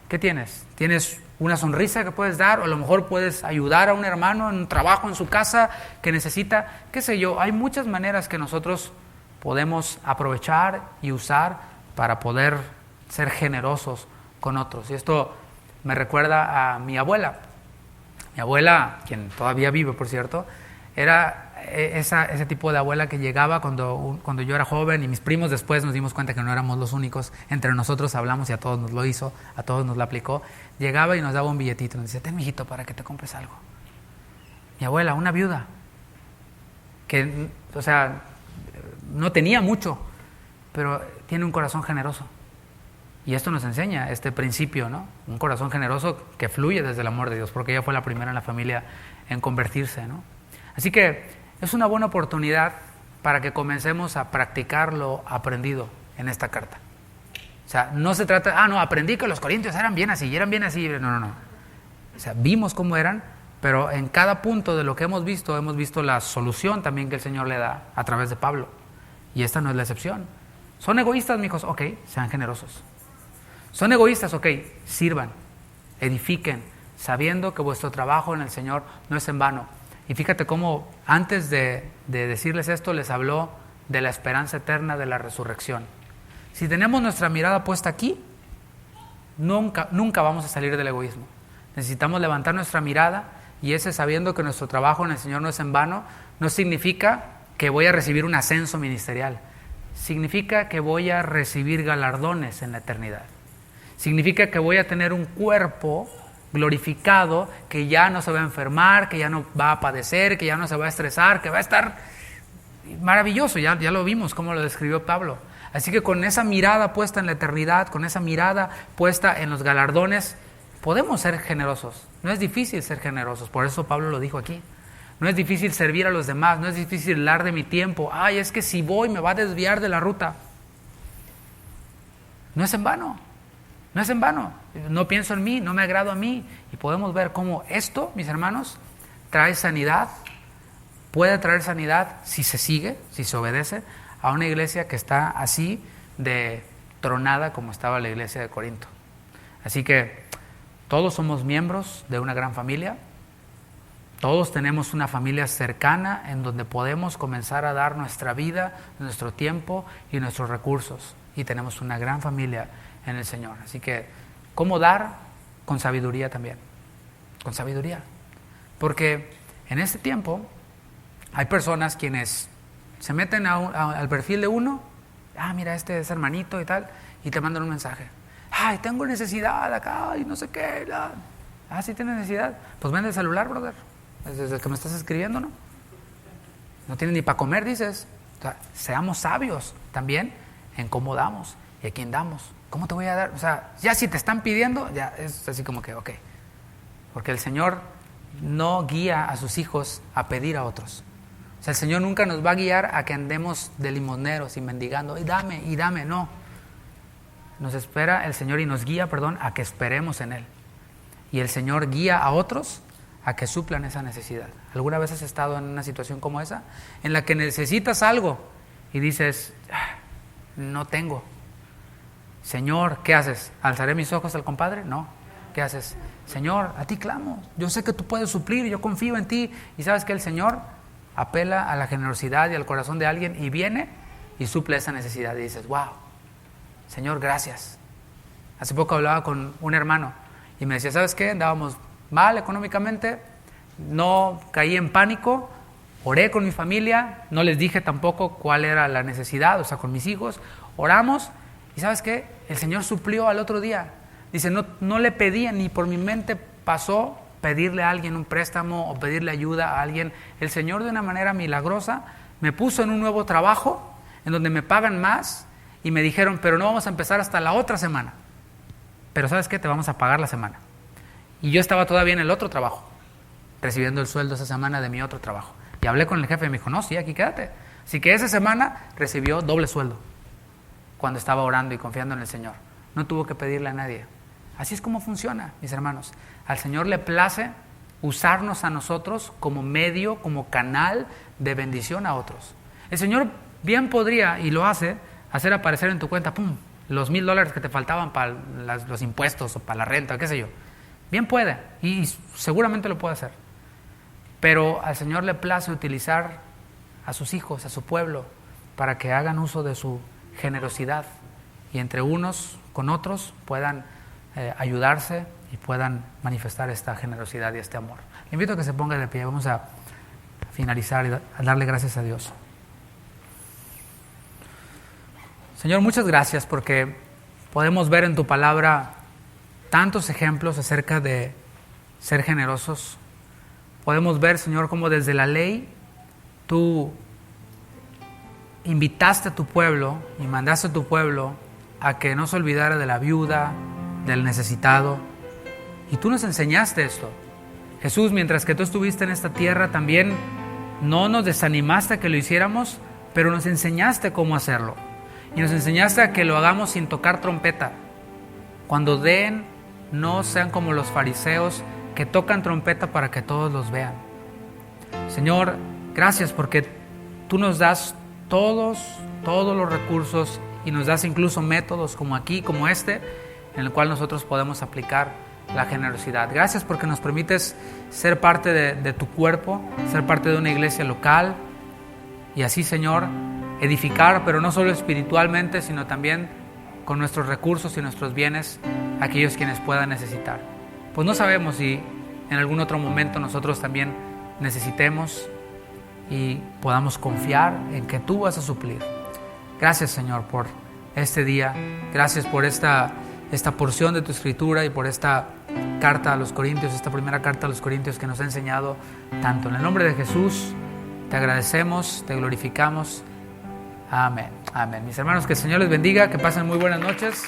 ¿Qué tienes? ¿Tienes una sonrisa que puedes dar? O a lo mejor puedes ayudar a un hermano en un trabajo en su casa que necesita, qué sé yo. Hay muchas maneras que nosotros podemos aprovechar y usar para poder ser generosos con otros. Y esto me recuerda a mi abuela. Mi abuela, quien todavía vive, por cierto, era ese tipo de abuela que llegaba cuando yo era joven, y mis primos después nos dimos cuenta que no éramos los únicos, entre nosotros hablamos y a todos nos lo hizo, a todos nos lo aplicó. Llegaba y nos daba un billetito, nos decía, ten, mijito, para que te compres algo. Mi abuela, una viuda, que, o sea, no tenía mucho, pero tiene un corazón generoso. Y esto nos enseña este principio, ¿no? Un corazón generoso que fluye desde el amor de Dios, porque ella fue la primera en la familia en convertirse, ¿no? Así que es una buena oportunidad para que comencemos a practicar lo aprendido en esta carta. O sea, no se trata, aprendí que los corintios eran bien así, no. O sea, vimos cómo eran, pero en cada punto de lo que hemos visto la solución también que el Señor le da a través de Pablo. Y esta no es la excepción. ¿Son egoístas, mijos? Ok, sean generosos. ¿Son egoístas? Ok, sirvan, edifiquen, sabiendo que vuestro trabajo en el Señor no es en vano. Y fíjate cómo antes de decirles esto, les habló de la esperanza eterna de la resurrección. Si tenemos nuestra mirada puesta aquí, nunca vamos a salir del egoísmo. Necesitamos levantar nuestra mirada, y ese, sabiendo que nuestro trabajo en el Señor no es en vano, no significa que voy a recibir un ascenso ministerial. Significa que voy a recibir galardones en la eternidad. Significa que voy a tener un cuerpo glorificado, que ya no se va a enfermar, que ya no va a padecer, que ya no se va a estresar, que va a estar maravilloso. Ya lo vimos cómo lo describió Pablo. Así que con esa mirada puesta en la eternidad, con esa mirada puesta en los galardones, podemos ser generosos. No es difícil ser generosos, por eso Pablo lo dijo aquí. No es difícil servir a los demás, no es difícil dar de mi tiempo. Es que si voy me va a desviar de la ruta. No es en vano. No es en vano, no pienso en mí, no me agrado a mí. Y podemos ver cómo esto, mis hermanos, trae sanidad, puede traer sanidad si se sigue, si se obedece a una iglesia que está así de tronada como estaba la iglesia de Corinto. Así que Todos somos miembros de una gran familia. Todos tenemos una familia cercana en donde podemos comenzar a dar nuestra vida, nuestro tiempo y nuestros recursos. Y tenemos una gran familia en el Señor. Así que, ¿cómo dar? Con sabiduría también. Con sabiduría. Porque en este tiempo hay personas quienes se meten al perfil de uno. Mira, este es hermanito y tal. Y te mandan un mensaje. Tengo necesidad acá y no sé qué. ¿Sí tienes necesidad? Pues vende el celular, brother. Desde el que me estás escribiendo, ¿no? No tienes ni para comer, dices. O sea, seamos sabios también en cómo damos y a quién damos. ¿Cómo te voy a dar? O sea, ya si te están pidiendo, ya es así como que, ok. Porque el Señor no guía a sus hijos a pedir a otros. O sea, el Señor nunca nos va a guiar a que andemos de limoneros y mendigando, y dame, no. Nos espera el Señor y nos guía, a que esperemos en Él. Y el Señor guía a otros a que suplan esa necesidad. ¿Alguna vez has estado en una situación como esa? En la que necesitas algo y dices, no tengo. Señor, ¿qué haces? ¿Alzaré mis ojos al compadre? No. ¿Qué haces? Señor, a ti clamo. Yo sé que tú puedes suplir, yo confío en ti. Y sabes que el Señor apela a la generosidad y al corazón de alguien y viene y suple esa necesidad. Y dices, wow, Señor, gracias. Hace poco hablaba con un hermano y me decía, ¿sabes qué? Andábamos mal económicamente, no caí en pánico, oré con mi familia, no les dije tampoco cuál era la necesidad, o sea, con mis hijos, oramos y ¿sabes qué? El Señor suplió al otro día. Dice, no le pedía, ni por mi mente pasó pedirle a alguien un préstamo o pedirle ayuda a alguien. El Señor de una manera milagrosa me puso en un nuevo trabajo en donde me pagan más y me dijeron, pero no vamos a empezar hasta la otra semana. Pero ¿sabes qué? Te vamos a pagar la semana. Y yo estaba todavía en el otro trabajo, recibiendo el sueldo esa semana de mi otro trabajo. Y hablé con el jefe y me dijo, no, sí, aquí quédate. Así que esa semana recibió doble sueldo cuando estaba orando y confiando en el Señor. No tuvo que pedirle a nadie. Así es como funciona, mis hermanos. Al Señor le place usarnos a nosotros como medio, como canal de bendición a otros. El Señor bien podría, y lo hace, hacer aparecer en tu cuenta, ¡pum!, los $1,000 que te faltaban para los impuestos o para la renta, qué sé yo. Bien puede, y seguramente lo puede hacer. Pero al Señor le place utilizar a sus hijos, a su pueblo, para que hagan uso de su generosidad y entre unos con otros puedan ayudarse y puedan manifestar esta generosidad y este amor. Le invito a que se ponga de pie. Vamos a finalizar y a darle gracias a Dios. Señor, muchas gracias porque podemos ver en tu palabra tantos ejemplos acerca de ser generosos. Podemos ver, Señor, cómo desde la ley tú invitaste a tu pueblo y mandaste a tu pueblo a que no se olvidara de la viuda, del necesitado. Y tú nos enseñaste esto. Jesús, mientras que tú estuviste en esta tierra, también no nos desanimaste a que lo hiciéramos, pero nos enseñaste cómo hacerlo. Y nos enseñaste a que lo hagamos sin tocar trompeta. Cuando den, no sean como los fariseos que tocan trompeta para que todos los vean. Señor, gracias porque tú nos das todos los recursos y nos das incluso métodos como aquí, como este, en el cual nosotros podemos aplicar la generosidad. Gracias porque nos permites ser parte de tu cuerpo, ser parte de una iglesia local y así, Señor, edificar, pero no solo espiritualmente, sino también con nuestros recursos y nuestros bienes a aquellos quienes puedan necesitar. Pues no sabemos si en algún otro momento nosotros también necesitemos y podamos confiar en que tú vas a suplir. Gracias, Señor, por este día. Gracias por esta porción de tu escritura y por esta carta a los Corintios, esta primera carta a los Corintios que nos ha enseñado tanto. En el nombre de Jesús te agradecemos, te glorificamos. Amén. Amén. Mis hermanos, que el Señor les bendiga, que pasen muy buenas noches.